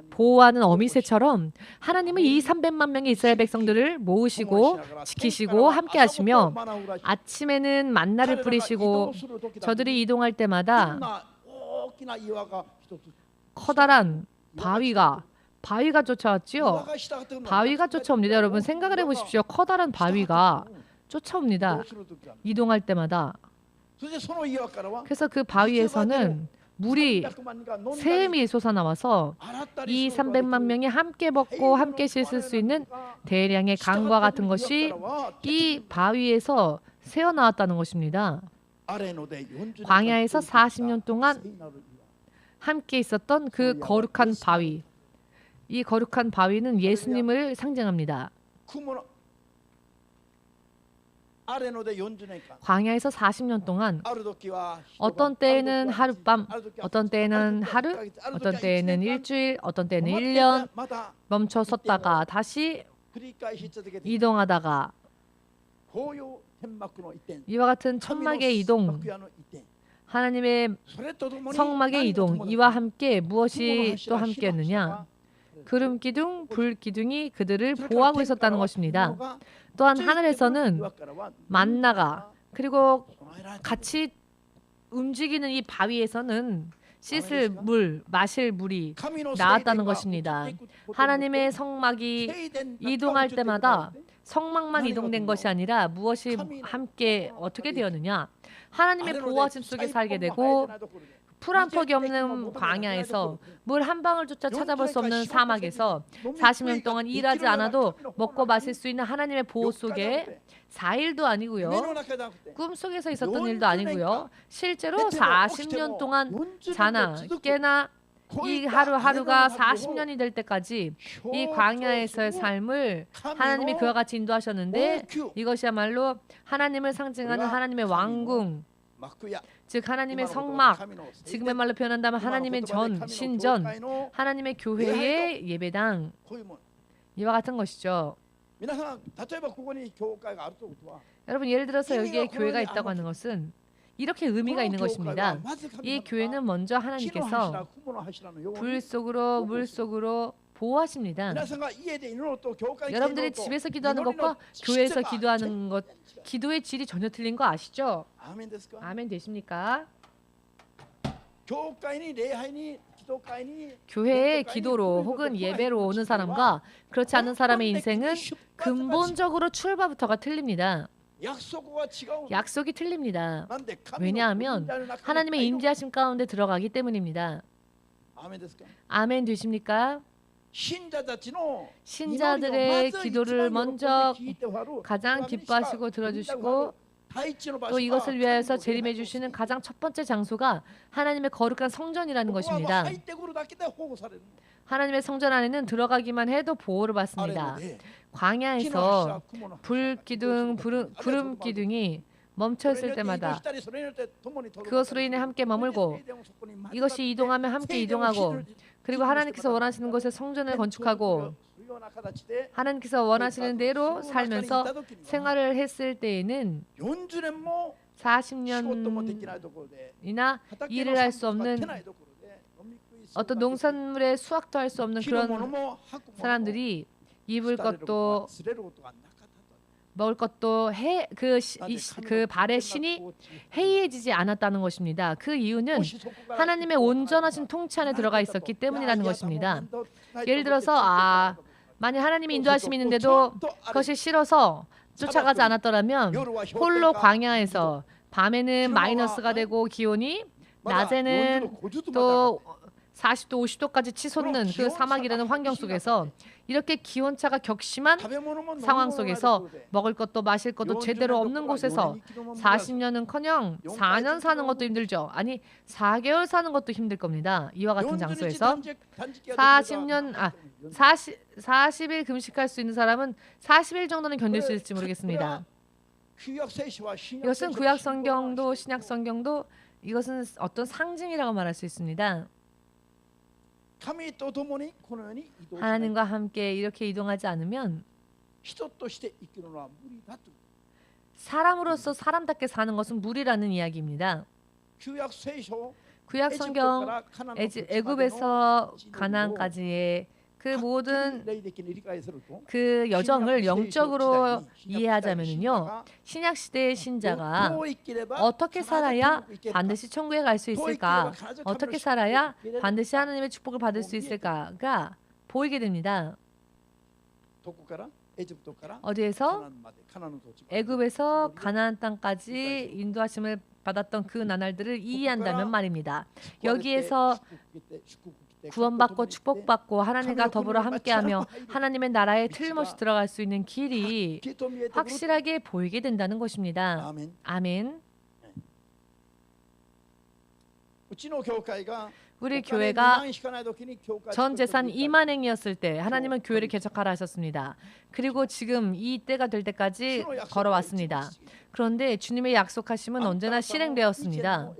보호하는 어미새처럼 하나님은 이 300만 명의 이스라엘 백성들을 모으시고 지키시고 함께 하시며 아침에는 만나를 뿌리시고 저들이 이동할 때마다 커다란 바위가 쫓아왔지요. 바위가 쫓아옵니다. 여러분 생각을 해보십시오. 커다란 바위가 쫓아옵니다. 이동할 때마다. 그래서 그 바위에서는 물이 샘이 솟아나와서 이 300만 명이 함께 먹고 함께 씻을 수 있는 대량의 강과 같은 것이 이 바위에서 새어나왔다는 것입니다. 광야에서 40년 동안 함께 있었던 그 거룩한 바위. 이 거룩한 바위는 예수님을 상징합니다. 광야에서 40년 동안 어떤 때에는 하룻밤, 어떤 때에는 하루, 어떤 때에는 일주일, 어떤 때는 1년 멈춰 섰다가 다시 이동하다가 이와 같은 천막의 이동, 하나님의 성막의 이동, 이와 함께 무엇이 또 함께했느냐? 구름 기둥, 불 기둥이 그들을 보호하고 있었다는 것입니다. 또한 하늘에서는 만나가 그리고 같이 움직이는 이 바위에서는 씻을 물, 마실 물이 나왔다는 것입니다. 하나님의 성막이 이동할 때마다 성막만 이동된 것이 아니라 무엇이 함께 어떻게 되었느냐? 하나님의 보호하심 속에 살게 되고 풀 한 폭이 없는 광야에서 물 한 방울조차 찾아볼 수 없는 사막에서 40년 동안 일하지 않아도 먹고 마실 수 있는 하나님의 보호 속에 4일도 아니고요. 꿈속에서 있었던 일도 아니고요. 실제로 40년 동안 자나 깨나 이 하루하루가 40년이 될 때까지 이 광야에서의 삶을 하나님이 그와 같이 인도하셨는데 이것이야말로 하나님을 상징하는 하나님의 왕궁, 즉 하나님의 성막, 지금의 말로 표현한다면 하나님의 전, 신전, 하나님의 교회의 예배당, 이와 같은 것이죠. 여러분 예를 들어서 여기에 교회가 있다고 하는 것은 이렇게 의미가 있는 것입니다. 이 교회는 먼저 하나님께서 불 속으로 물 속으로 보호하십니다. 여러분들이 집에서 기도하는 것과 교회에서 기도하는 것, 기도의 질이 전혀 틀린 거 아시죠? 아멘 되십니까? 교회의 기도로 혹은 예배로 오는 사람과 그렇지 않은 사람의 인생은 근본적으로 출발부터가 틀립니다. 약속이 틀립니다. 왜냐하면 하나님의 임재하심 가운데 들어가기 때문입니다. 아멘 되십니까? 신자들의 기도를 먼저 가장 기뻐하시고 들어주시고 또 이것을 위하여서 재림해 주시는 가장 첫 번째 장소가 하나님의 거룩한 성전이라는 것입니다. 하나님의 성전 안에는 들어가기만 해도 보호를 받습니다. 광야에서 불 기둥, 구름 기둥이 멈춰있을 때마다 그것으로 인해 함께 머물고 이것이 이동하면 함께 이동하고 그리고 하나님께서 원하시는 곳에 성전을 건축하고 하나님께서 원하시는 대로 살면서 생활을 했을 때에는 40년이나 일을 할 수 없는 어떤 농산물의 수확도 할 수 없는 그런 사람들이 입을 것도 먹을 것도 그 발의 신이 해이해지지 않았다는 것입니다. 그 이유는 하나님의 온전하신 통치 안에 들어가 있었기 때문이라는 것입니다. 예를 들어서 만약 하나님의 인도하심이 있는데도 그것이 싫어서 쫓아가지 않았더라면 홀로 광야에서 밤에는 마이너스가 되고 기온이 낮에는 또 40도 50도까지 치솟는 그 사막이라는 환경 속에서 이렇게 기온차가 격심한 상황 속에서 먹을 것도 마실 것도 제대로 없는 곳에서 40년은커녕 4년 사는 것도 힘들죠. 아니 4개월 사는 것도 힘들 겁니다. 이와 같은 장소에서 40일 금식할 수 있는 사람은 40일 정도는 견딜 수 있을지 모르겠습니다. 이것은 구약 성경도 신약 성경도 이것은 어떤 상징이라고 말할 수 있습니다. 하나님과 함께 이렇게 이동하지 않으면 사람으로서 사람답게 사는 것은 무리라는 이야기입니다. 구약 성경 애굽에서 가나안까지의 그 모든 그 여정을 영적으로 이해하자면요, 신약 시대의 신자가 어떻게 살아야 반드시 천국에 갈 수 있을까, 어떻게 살아야 반드시 하나님의 축복을 받을 수 있을까가 보이게 됩니다. 어디에서? 애굽에서 가나안 땅까지 인도하심을 받았던 그 나날들을 이해한다면 말입니다. 여기에서 구원받고 축복받고 하나님과 더불어 함께하며 하나님의 나라에 틀림없이 들어갈 수 있는 길이 확실하게 보이게 된다는 것입니다. 아멘. 우리 교회가 전 재산 2만행이었을 때 하나님은 교회를 개척하라 하셨습니다. 그리고 지금 이 때가 될 때까지 걸어왔습니다. 그런데 주님의 약속하심은 언제나 실행되었습니다.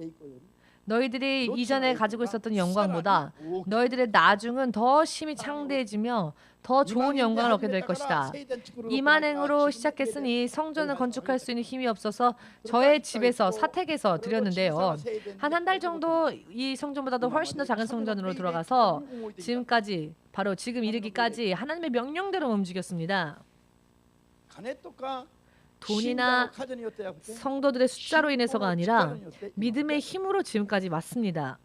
너희들이 이전에 가지고 있었던 영광보다 너희들의 나중은 더 심히 창대해지며 더 좋은 영광을 얻게 될 것이다. 이만행으로 시작했으니 성전을 건축할 수 있는 힘이 없어서 저의 집에서 사택에서 드렸는데요. 한 달 정도 이 성전보다도 훨씬 더 작은 성전으로 들어가서 지금까지 바로 지금 이르기까지 하나님의 명령대로 움직였습니다. 돈이나 성도들의 숫자로 인해서가 아니라 믿음의 힘으로 지금까지 왔습니다.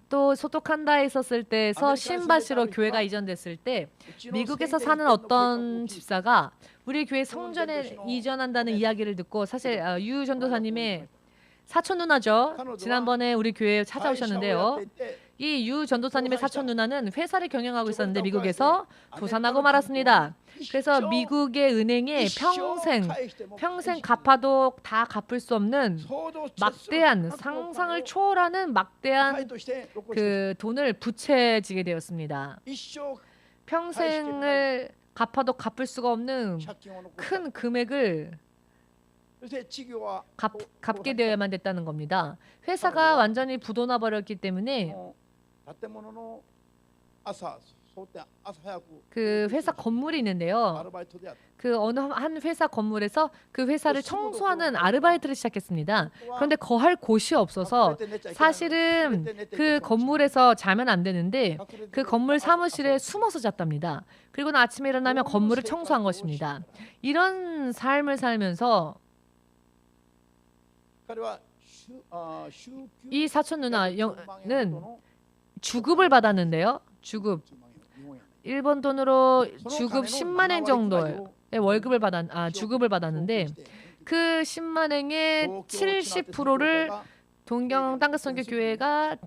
또 소토칸다에 있었을 때에서 신바시로 교회가 이전됐을 때 미국에서 사는 어떤 집사가 우리 교회 성전에 이전한다는 이야기를 듣고, 사실 유 전도사님의 사촌 누나죠. 지난번에 우리 교회에 찾아오셨는데요. 이 유 전도사님의 사촌 누나는 회사를 경영하고 있었는데 미국에서 도산하고 말았습니다. 그래서 미국의 은행에 평생 갚아도 다 갚을 수 없는 막대한, 상상을 초월하는 막대한 그 돈을 부채지게 되었습니다. 평생을 갚아도 갚을 수가 없는 큰 금액을 갚게 되어야만 됐다는 겁니다. 회사가 완전히 부도나 버렸기 때문에 그 회사 건물이 있는데요. 그 어느 한 회사 건물에서 그 회사를 청소하는 아르바이트를 시작했습니다. 그런데 거할 곳이 없어서 사실은 그 건물에서 자면 안 되는데 그 건물 사무실에 숨어서 잤답니다. 그리고 아침에 일어나면 건물을 청소한 것입니다. 이런 삶을 살면서 이 사촌 누나는 주급을 받았는데요. 주급 일본 돈으로 주급 10만 엔 정도의 월급을 주급을 받았는데 그 10만 엔의 70%를 동경 땅끝선교교회가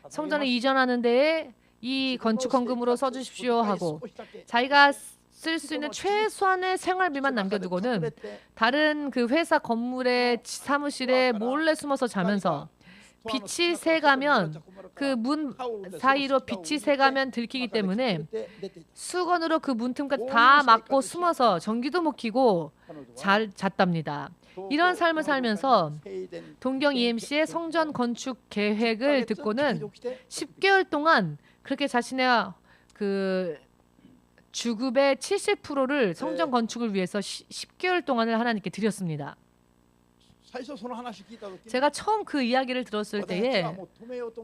성전을 이전하는 데에 이 건축헌금으로 써주십시오 하고 자기가 쓸 수 있는 최소한의 생활비만 남겨두고는 다른 그 회사 건물의 사무실에 몰래 숨어서 자면서 빛이 새가면 그 문 사이로 빛이 새가면 들키기 때문에 수건으로 그 문틈까지 다 막고 숨어서 전기도 못 켜고 잘 잤답니다. 이런 삶을 살면서 동경 EMC의 성전 건축 계획을 듣고는 10개월 동안 그렇게 자신의 그 주급의 70%를 성전 건축을 위해서 10개월 동안을 하나님께 드렸습니다. 제가 처음 그 이야기를 들었을 때에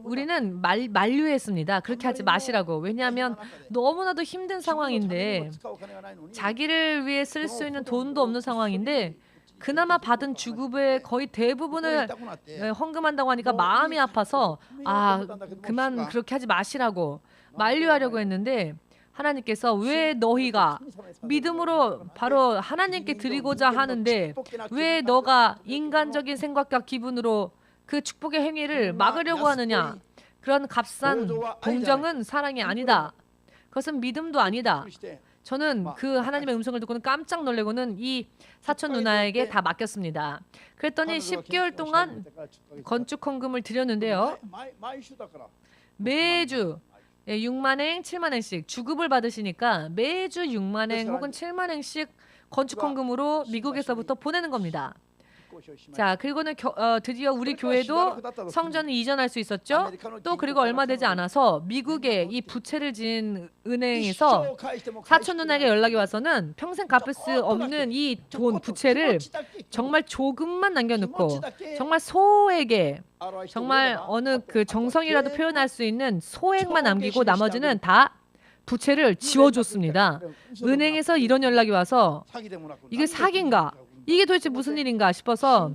우리는 만류했습니다. 그렇게 하지 마시라고. 왜냐하면 너무나도 힘든 상황인데 자기를 위해 쓸 수 있는 돈도 없는 상황인데 그나마 받은 주급의 거의 대부분을 헌금한다고 하니까 마음이 아파서 그만 그렇게 하지 마시라고 만류하려고 했는데 하나님께서 왜 너희가 믿음으로 바로 하나님께 드리고자 하는데 왜 너가 인간적인 생각과 기분으로 그 축복의 행위를 막으려고 하느냐. 그런 값싼 동정은 사랑이 아니다. 그것은 믿음도 아니다. 저는 그 하나님의 음성을 듣고는 깜짝 놀래고는 이 사촌 누나에게 다 맡겼습니다. 그랬더니 10개월 동안 건축 헌금을 드렸는데요. 매주 6만 엔, 7만 엔씩 주급을 받으시니까 매주 6만 엔 혹은 7만 엔씩 건축 헌금으로 미국에서부터 보내는 겁니다. 자, 그리고는 드디어 우리 교회도 성전을 이전할 수 있었죠. 또 그리고 얼마 되지 않아서 미국의 이 부채를 지은 은행에서 사촌 누나에게 연락이 와서는 평생 갚을 수 없는 이 돈 부채를 정말 조금만 남겨놓고 정말 소액에 정말 어느 그 정성이라도 표현할 수 있는 소액만 남기고 나머지는 다 부채를 지워줬습니다. 은행에서 이런 연락이 와서 이게 사기인가? 이게 도대체 무슨 일인가 싶어서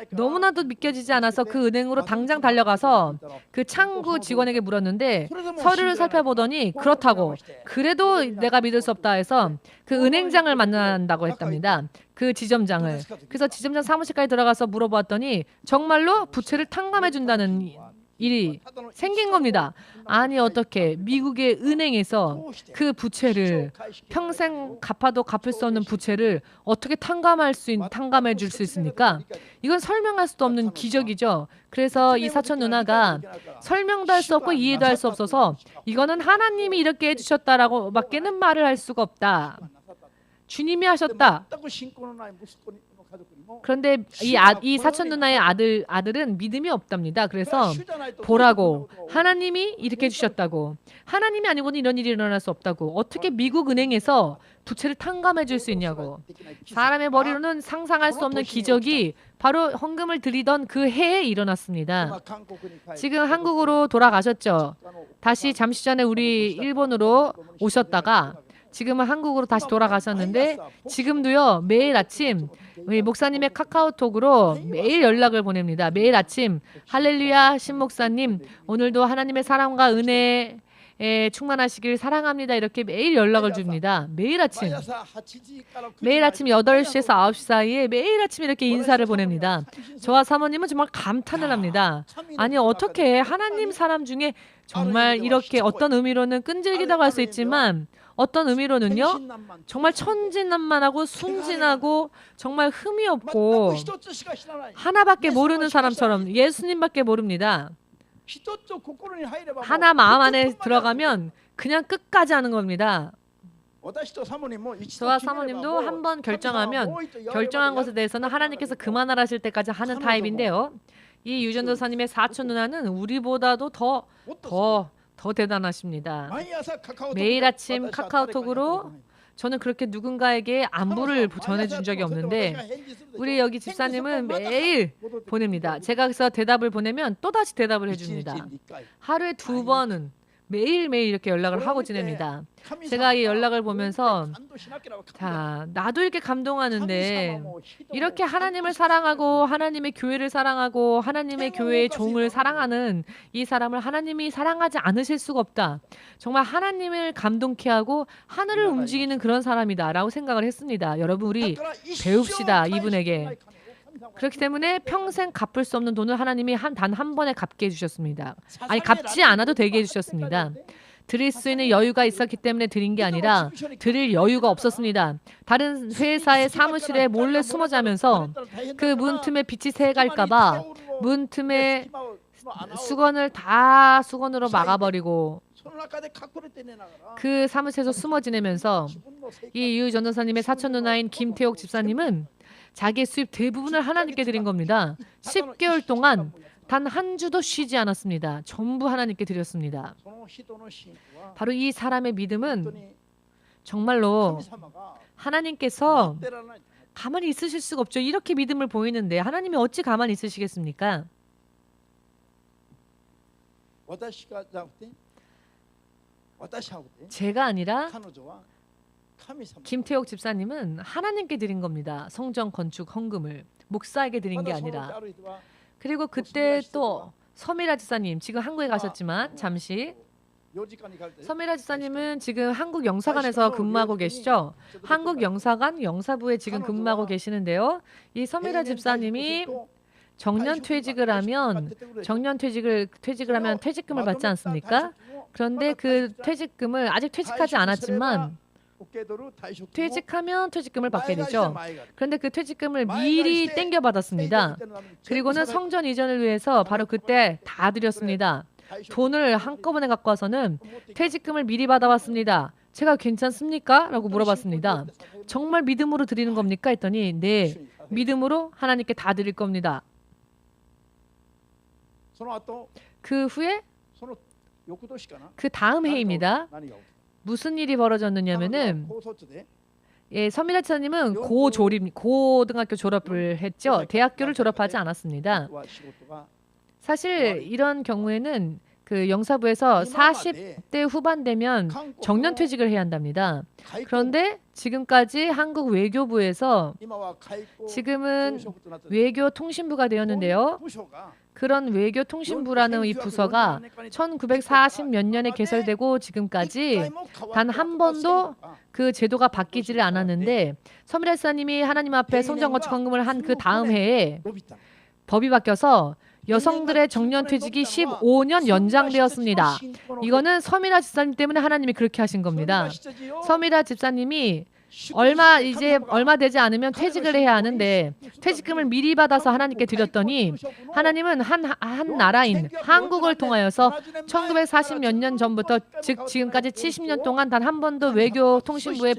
너무나도 믿겨지지 않아서 그 은행으로 당장 달려가서 그 창구 직원에게 물었는데 서류를 살펴보더니 그렇다고 그래도 내가 믿을 수 없다 해서 그 은행장을 만난다고 했답니다. 그 지점장을. 그래서 지점장 사무실까지 들어가서 물어보았더니 정말로 부채를 탕감해 준다는 일이 생긴 겁니다. 아니 어떻게 미국의 은행에서 그 부채를 평생 갚아도 갚을 수 없는 부채를 어떻게 탕감해 줄 수 있습니까? 이건 설명할 수도 없는 기적이죠. 그래서 이 사촌 누나가 설명도 할 수 없고 이해도 할 수 없어서 이거는 하나님이 이렇게 해주셨다라고 밖에는 말을 할 수가 없다. 주님이 하셨다. 그런데 이 사촌 누나의 아들은 믿음이 없답니다. 그래서 보라고 하나님이 이렇게 해주셨다고 하나님이 아니고는 이런 일이 일어날 수 없다고 어떻게 미국 은행에서 부채를 탕감해 줄 수 있냐고 사람의 머리로는 상상할 수 없는 기적이 바로 헌금을 드리던 그 해에 일어났습니다. 지금 한국으로 돌아가셨죠. 다시 잠시 전에 우리 일본으로 오셨다가 지금은 한국으로 다시 돌아가셨는데 지금도요 매일 아침 목사님의 카카오톡으로 매일 연락을 보냅니다. 매일 아침 할렐루야 신목사님 오늘도 하나님의 사랑과 은혜에 충만하시길 사랑합니다. 이렇게 매일 연락을 줍니다. 매일 아침 8시에서 9시 사이에 매일 아침 이렇게 인사를 보냅니다. 저와 사모님은 정말 감탄을 합니다. 아니 어떻게 하나님 사람 중에 정말 이렇게 어떤 의미로는 끈질기다고 할 수 있지만 어떤 의미로는요 정말 천진난만하고 순진하고 정말 흠이 없고 하나밖에 모르는 사람처럼 예수님밖에 모릅니다. 하나 마음 안에 들어가면 그냥 끝까지 하는 겁니다. 저와 사모님도 한번 결정하면 결정한 것에 대해서는 하나님께서 그만하라실 때까지 하는 타입인데요. 이 유전도사님의 사촌 누나는 우리보다도 더 대단하십니다. 매일 아침 카카오톡으로 저는 그렇게 누군가에게 안부를 전해준 적이 없는데 우리 여기 집사님은 매일 보냅니다. 제가 그래서 대답을 보내면 또다시 대답을 해줍니다. 하루에 2번은 매일매일 이렇게 연락을 하고 지냅니다. 제가 이 연락을 보면서 자, 나도 이렇게 감동하는데 이렇게 하나님을 사랑하고 하나님의 교회를 사랑하고 하나님의 교회의 종을 사랑하는 이 사람을 하나님이 사랑하지 않으실 수가 없다. 정말 하나님을 감동케 하고 하늘을 움직이는 그런 사람이다 라고 생각을 했습니다. 여러분 우리 배웁시다 이분에게. 그렇기 때문에 평생 갚을 수 없는 돈을 하나님이 단 한 번에 갚게 해주셨습니다. 아니 갚지 않아도 되게 해주셨습니다. 드릴 수 있는 여유가 있었기 때문에 드린 게 아니라 드릴 여유가 없었습니다. 다른 회사의 사무실에 몰래 숨어 자면서 그 문틈에 빛이 새갈까 봐 문틈에 수건으로 막아버리고 그 사무실에서 숨어 지내면서 이 유전도사님의 사촌 누나인 김태옥 집사님은 자기의 수입 대부분을 하나님께 드린 겁니다. 10개월 동안 단 한 주도 쉬지 않았습니다. 전부 하나님께 드렸습니다. 바로 이 사람의 믿음은 정말로 하나님께서 가만히 있으실 수가 없죠. 이렇게 믿음을 보이는데 하나님이 어찌 가만히 있으시겠습니까? 제가 아니라 김태옥 집사님은 하나님께 드린 겁니다. 성전 건축 헌금을 목사에게 드린 게 아니라. 그리고 그때 또 서미라 집사님 지금 한국에 가셨지만 잠시 서미라 집사님은 지금 한국 영사관에서 근무하고 계시죠. 한국 영사관 영사부에 지금 근무하고 계시는데요. 이 서미라 집사님이 정년 퇴직을 하면 퇴직금을 받지 않습니까? 그런데 그 퇴직금을 아직 퇴직하지 않았지만 퇴직하면 퇴직금을 받게 되죠. 그런데 그 퇴직금을 미리 땡겨받았습니다. 그리고는 성전 이전을 위해서 바로 그때 다 드렸습니다. 돈을 한꺼번에 갖고 와서는 퇴직금을 미리 받아왔습니다. 제가 괜찮습니까? 라고 물어봤습니다. 정말 믿음으로 드리는 겁니까? 했더니 네, 믿음으로 하나님께 다 드릴 겁니다. 그 후에 그 다음 해입니다. 무슨 일이 벌어졌느냐면은 서미라 집사님은 고등학교 졸업을 했죠. 대학교를 졸업하지 않았습니다. 사실 이런 경우에는 그 영사부에서 40대 후반 되면 정년퇴직을 해야 한답니다. 그런데 지금까지 한국 외교부에서 지금은 외교통신부가 되었는데요. 그런 외교통신부라는 이 부서가 1940 몇 년에 개설되고 지금까지 단 한 번도 그 제도가 바뀌지를 않았는데 서미라 집사님이 하나님 앞에 성전건축 헌금을 한 그 다음 해에 법이 바뀌어서 여성들의 정년퇴직이 15년 연장되었습니다. 이거는 서미라 집사님 때문에 하나님이 그렇게 하신 겁니다. 서미라 집사님이 얼마 되지 않으면 퇴직을 해야 하는데 퇴직금을 미리 받아서 하나님께 드렸더니 하나님은 한 나라인 한국을 통하여서 1940 몇 년 전부터 즉 지금까지 70년 동안 단 한 번도 외교통신부의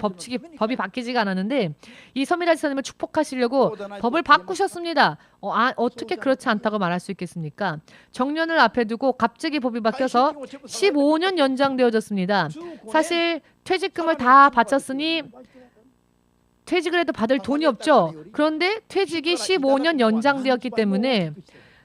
법이 바뀌지가 않았는데 이 서미라 집사님을 축복하시려고 법을 바꾸셨습니다. 어떻게 그렇지 않다고 말할 수 있겠습니까? 정년을 앞에 두고 갑자기 법이 바뀌어서 15년 연장되어졌습니다. 사실 퇴직금을 다 바쳤으니 퇴직을 해도 받을 돈이 없죠. 그런데 퇴직이 15년 연장되었기 때문에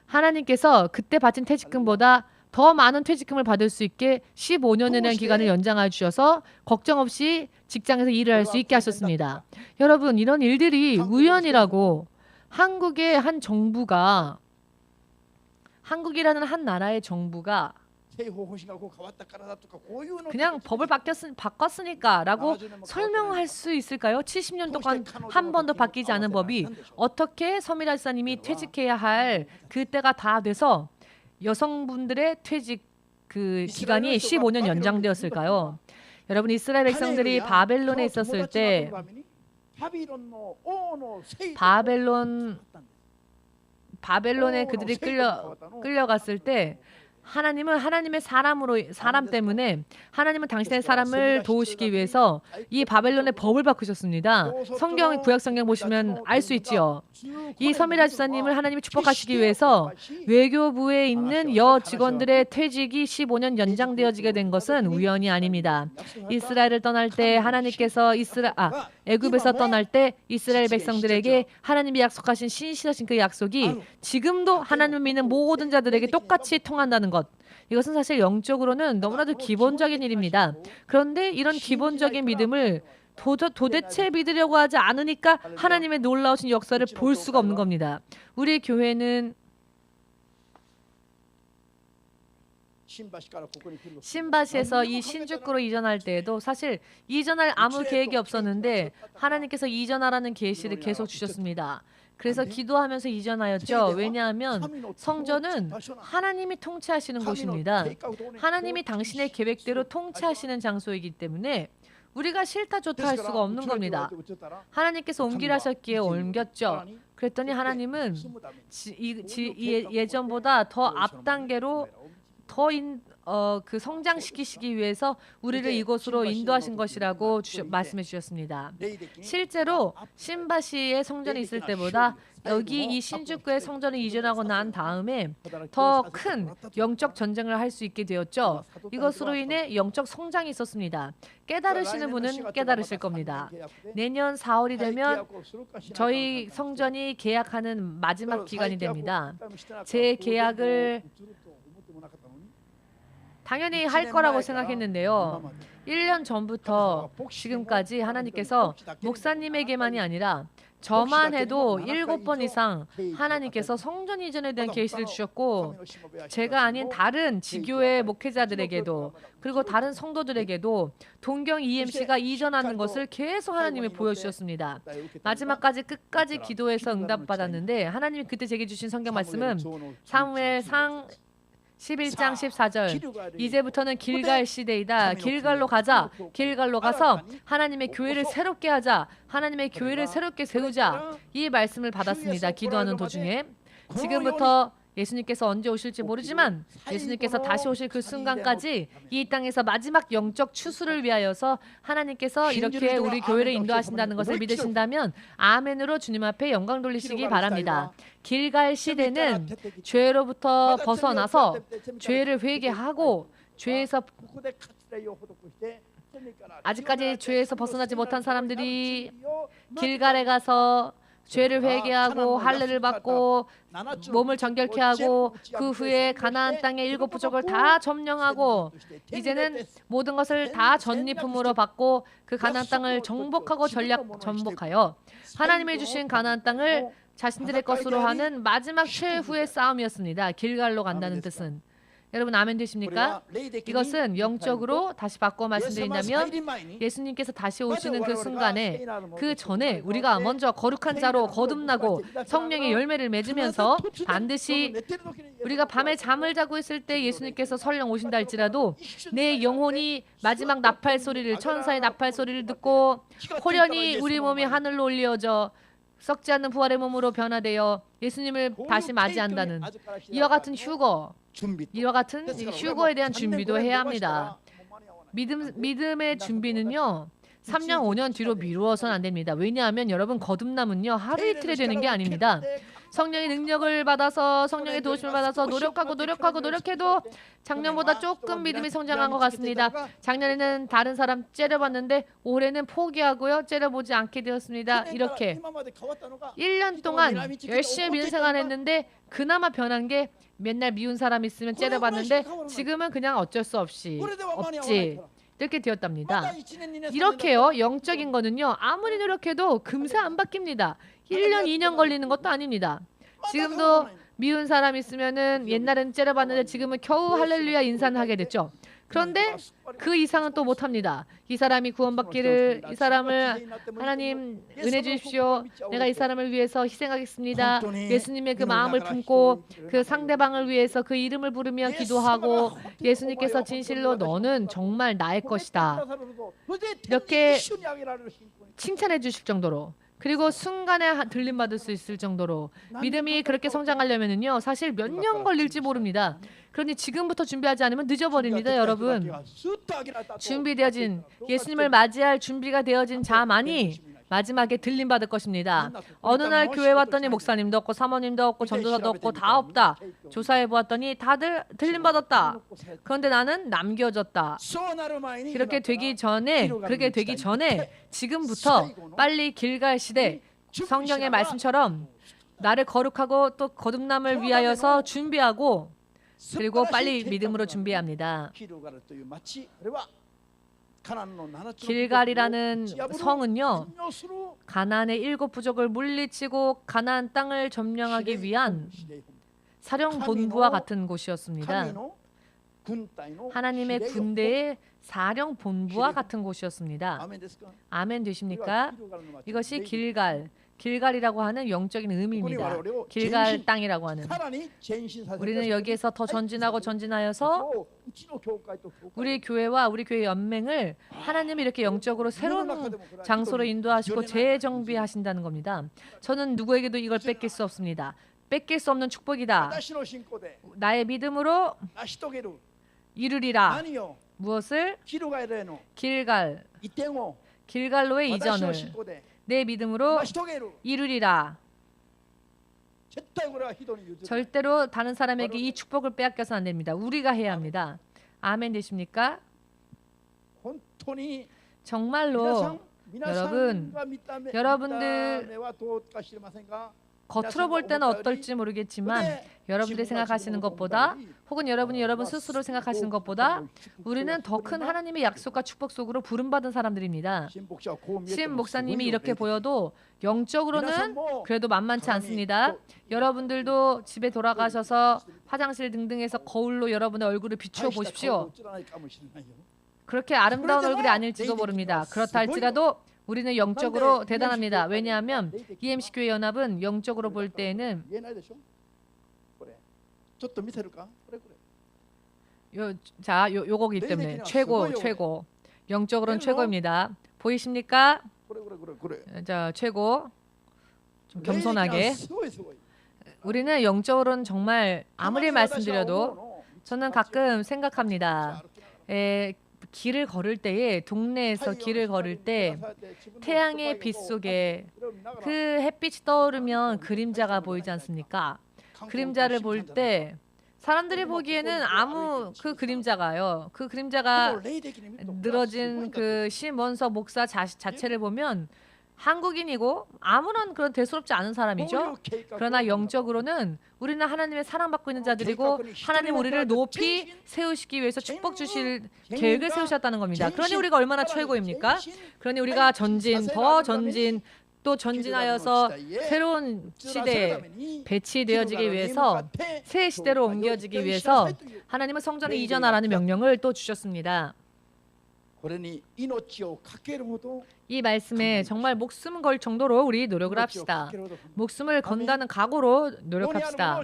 하나님께서 그때 바친 퇴직금보다 더 많은 퇴직금을 받을 수 있게 15년이라는 기간을 연장해 주셔서 걱정 없이 직장에서 일을 할 수 있게 하셨습니다. 여러분 이런 일들이 우연이라고 한국의 한 정부가 한국이라는 한 나라의 정부가 그냥 법을 바꿨으니까 라고 설명할 수 있을까요? 70년 동안 한 번도 바뀌지 않은 법이 어떻게 서미라 집사님이 퇴직해야 할 그때가 다 돼서 여성분들의 퇴직 그 기간이 15년 연장되었을까요? 여러분 이스라엘 백성들이 바벨론에 있었을 때 바벨론에 그들이 끌려갔을 때 하나님은 하나님의 사람 때문에 하나님은 당신의 사람을 도우시기 위해서 이 바벨론의 법을 바꾸셨습니다. 성경 구약 성경 보시면 알 수 있지요. 이 서미라 지사님을 하나님이 축복하시기 위해서 외교부에 있는 여 직원들의 퇴직이 15년 연장되어지게 된 것은 우연이 아닙니다. 이스라엘을 떠날 때 하나님께서 애굽에서 떠날 때 이스라엘 백성들에게 하나님이 약속하신 신실하신 그 약속이 지금도 하나님을 믿는 모든 자들에게 똑같이 통한다는 것. 이것은 사실 영적으로는 너무나도 기본적인 일입니다. 그런데 이런 기본적인 믿음을 도대체 믿으려고 하지 않으니까 하나님의 놀라우신 역사를 볼 수가 없는 겁니다. 우리 교회는 신바시에서 이 신주쿠로 이전할 때에도 사실 이전할 아무 계획이 없었는데 하나님께서 이전하라는 계시를 계속 주셨습니다. 그래서 기도하면서 이전하였죠. 왜냐하면 성전은 하나님이 통치하시는 곳입니다. 하나님이 당신의 계획대로 통치하시는 장소이기 때문에 우리가 싫다 좋다 할 수가 없는 겁니다. 하나님께서 옮기라 하셨기에 옮겼죠. 그랬더니 하나님은 예전보다 더 앞단계로 그 성장시키시기 위해서 우리를 이곳으로 인도하신 것이라고 말씀해 주셨습니다. 실제로 신바시의 성전이 있을 때보다 여기 이 신주쿠의 성전을 이전하고 난 다음에 더 큰 영적 전쟁을 할 수 있게 되었죠. 이것으로 인해 영적 성장이 있었습니다. 깨달으시는 분은 깨달으실 겁니다. 내년 4월이 되면 저희 성전이 계약하는 마지막 기간이 됩니다. 제 계약을 당연히 할 거라고 생각했는데요. 1년 전부터 지금까지 하나님께서 목사님에게만이 아니라 저만 해도 7번 이상 하나님께서 성전 이전에 대한 계시를 주셨고 제가 아닌 다른 지교회 목회자들에게도 그리고 다른 성도들에게도 동경 EMC가 이전하는 것을 계속 하나님이 보여주셨습니다. 마지막까지 끝까지 기도해서 응답받았는데 하나님이 그때 제게 주신 성경 말씀은 사무엘상 11장 14절 이제부터는 길갈 시대이다. 길갈로 가자. 길갈로 가서 하나님의 교회를 새롭게 하자. 하나님의 교회를 새롭게 세우자. 이 말씀을 받았습니다. 기도하는 도중에. 지금부터 예수님께서 언제 오실지 모르지만 예수님께서 다시 오실 그 순간까지 이 땅에서 마지막 영적 추수를 위하여서 하나님께서 이렇게 우리 교회를 인도하신다는 것을 믿으신다면 아멘으로 주님 앞에 영광 돌리시기 바랍니다. 길갈 시대는 죄로부터 벗어나서 죄를 회개하고 죄에서 아직까지 죄에서 벗어나지 못한 사람들이 길갈에 가서 죄를 회개하고 할례를 받고 몸을 정결케 하고 그 후에 가나안 땅의 7 부족을 다 점령하고 이제는 모든 것을 다 전리품으로 받고 그 가나안 땅을 정복하고 전복하여 하나님이 주신 가나안 땅을 자신들의 것으로 하는 마지막 최후의 싸움이었습니다. 길갈로 간다는 뜻은. 여러분 아멘 되십니까? 이것은 영적으로 다시 바꿔 말씀드린다면 예수님께서 다시 오시는 그 순간에 그 전에 우리가 먼저 거룩한 자로 거듭나고 성령의 열매를 맺으면서 반드시 우리가 밤에 잠을 자고 있을 때 예수님께서 설령 오신다 할지라도 내 영혼이 마지막 나팔 소리를 천사의 나팔 소리를 듣고 호련히 우리 몸이 하늘로 올려져 썩지 않는 부활의 몸으로 변화되어 예수님을 다시 맞이한다는 이와 같은 휴거에 대한 준비도 해야 합니다. 믿음의 준비는요. 3년, 5년 뒤로 미루어서는 안 됩니다. 왜냐하면 여러분 거듭남은요. 하루 이틀에 되는 게 아닙니다. 성령의 능력을 받아서 성령의 도우심을 받아서 노력해도 작년보다 조금 믿음이 성장한 것 같습니다. 작년에는 다른 사람 째려봤는데 올해는 포기하고요. 째려보지 않게 되었습니다. 이렇게 1년 동안 열심히 믿음 생활했는데 그나마 변한 게 맨날 미운 사람 있으면 째려봤는데 지금은 그냥 어쩔 수 없이 없지. 이렇게 되었답니다. 이렇게요. 영적인 거는요. 아무리 노력해도 금세 안 바뀝니다. 1년, 2년 걸리는 것도 아닙니다. 지금도 미운 사람 있으면은 옛날에는 째려봤는데 지금은 겨우 할렐루야 인사는 하게 됐죠. 그런데 그 이상은 또 못합니다. 이 사람이 구원받기를 이 사람을 하나님 은혜 주십시오. 내가 이 사람을 위해서 희생하겠습니다. 예수님의 그 마음을 품고 그 상대방을 위해서 그 이름을 부르며 기도하고 예수님께서 진실로 너는 정말 나의 것이다. 이렇게 칭찬해 주실 정도로 그리고 순간에 들림 받을 수 있을 정도로 믿음이 그렇게 성장하려면은요 사실 몇 년 걸릴지 모릅니다. 그러니 지금부터 준비하지 않으면 늦어버립니다, 여러분. 준비되어진 예수님을 맞이할 준비가 되어진 자만이 마지막에 들림 받을 것입니다. 어느 날 교회 왔더니 목사님도 없고 사모님도 없고 전도사도 없고 다 없다. 조사해 보았더니 다들 들림 받았다. 그런데 나는 남겨졌다. 그렇게 되기 전에 지금부터 빨리 길갈 시대 성경의 말씀처럼 나를 거룩하고 또 거듭남을 위하여서 준비하고 그리고 빨리 믿음으로 준비합니다. 길갈이라는 성은요 가나안의 7 부족을 물리치고 가나안 땅을 점령하기 위한 사령본부와 같은 곳이었습니다. 하나님의 군대의 사령본부와 같은 곳이었습니다. 아멘 되십니까? 이것이 길갈이라고 하는 영적인 의미입니다. 길갈 땅이라고 하는. 우리는 여기에서 더 전진하여서 우리 교회와 우리 교회 연맹을 하나님이 이렇게 영적으로 새로운 장소로 인도하시고 재정비하신다는 겁니다. 저는 누구에게도 이걸 뺏길 수 없습니다. 뺏길 수 없는 축복이다. 나의 믿음으로 이루리라. 무엇을? 길갈로의 이전을 내 믿음으로 이루리라. 절대로 다른 사람에게 이 축복을 빼앗겨서는 안 됩니다. 우리가 해야 합니다. 아멘 되십니까? 정말로 여러분들 겉으로 볼 때는 어떨지 모르겠지만 여러분들이 생각하시는 것보다 혹은 여러분이 여러분 스스로 생각하시는 것보다 우리는 더 큰 하나님의 약속과 축복 속으로 부름받은 사람들입니다. 신 목사님이 이렇게 보여도 영적으로는 그래도 만만치 않습니다. 여러분들도 집에 돌아가셔서 화장실 등등에서 거울로 여러분의 얼굴을 비추어 보십시오. 그렇게 아름다운 얼굴이 아닐지도 모릅니다. 그렇다 할지라도 우리는 영적으로 대단합니다. 왜냐하면 EMC 교회 연합은 영적으로 볼 때에는 요거기 때문에 최고 영적으로는 최고입니다. 보이십니까? 자, 최고. 좀 겸손하게. 우리는 영적으로는 정말 아무리 말씀드려도 저는 가끔 생각합니다. 길을 걸을 때에 동네에서 길을 걸을 때 태양의 빛 속에 그 햇빛이 떠오르면 그림자가 보이지 않습니까? 그림자를 볼 때 사람들이 보기에는 아무 그 그림자가 늘어진 그 심원서 목사 자체를 보면 한국인이고 아무런 그런 대수롭지 않은 사람이죠. 그러나 영적으로는 우리는 하나님의 사랑받고 있는 자들이고 하나님 우리를 높이 세우시기 위해서 축복 주실 계획을 세우셨다는 겁니다. 그러니 우리가 얼마나 최고입니까? 그러니 우리가 더 전진 또 전진하여서 새로운 시대에 배치되어지기 위해서 새 시대로 옮겨지기 위해서 하나님은 성전을 이전하라는 명령을 또 주셨습니다. 이 말씀에 정말 목숨 걸 정도로 우리 노력을 합시다. 목숨을 건다는 각오로 노력합시다.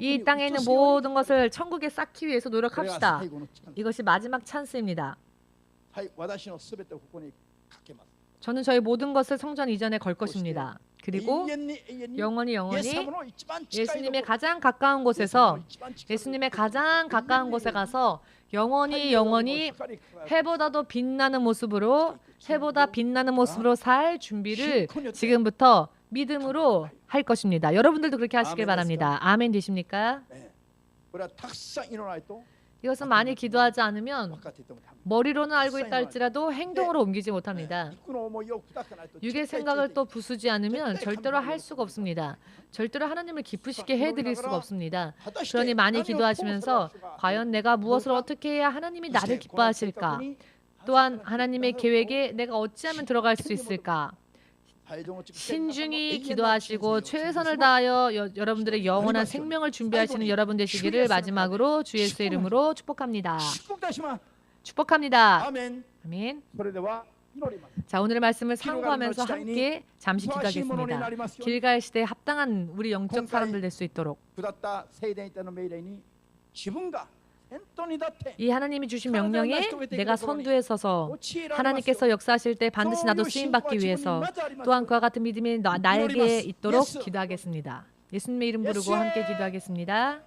이 땅에 있는 모든 것을 천국에 쌓기 위해서 노력합시다. 이것이 마지막 찬스입니다. 저는 저희 모든 것을 성전 이전에 걸 것입니다. 그리고 영원히 예수님의 가장 가까운 곳에서 예수님의 가장 가까운 곳에 가서 영원히 해보다도 빛나는 모습으로 살 준비를 지금부터 믿음으로 할 것입니다. 여러분들도 그렇게 하시길 바랍니다. 아멘 되십니까? 이것은 많이 기도하지 않으면 머리로는 알고 있다 할지라도 행동으로 옮기지 못합니다. 육의 생각을 또 부수지 않으면 절대로 할 수가 없습니다. 절대로 하나님을 기쁘시게 해드릴 수가 없습니다. 그러니 많이 기도하시면서 과연 내가 무엇을 어떻게 해야 하나님이 나를 기뻐하실까? 또한 하나님의 계획에 내가 어찌하면 들어갈 수 있을까? 신중히 기도하시고 최선을 다하여 여러분들의 영원한 생명을 준비하시는 여러분 되시기를 마지막으로 주 예수의 이름으로 축복합니다. 축복합니다. 아멘. 자, 오늘의 말씀을 상고하면서 함께 잠시 기도하겠습니다. 길갈 시대에 합당한 우리 영적 사람들 될 수 있도록 이 하나님이 주신 명령에 내가 선두에 서서 하나님께서 역사하실 때 반드시 나도 쓰임받기 위해서 또한 그와 같은 믿음이 나에게 있도록 기도하겠습니다. 예수님의 이름 부르고 함께 기도하겠습니다.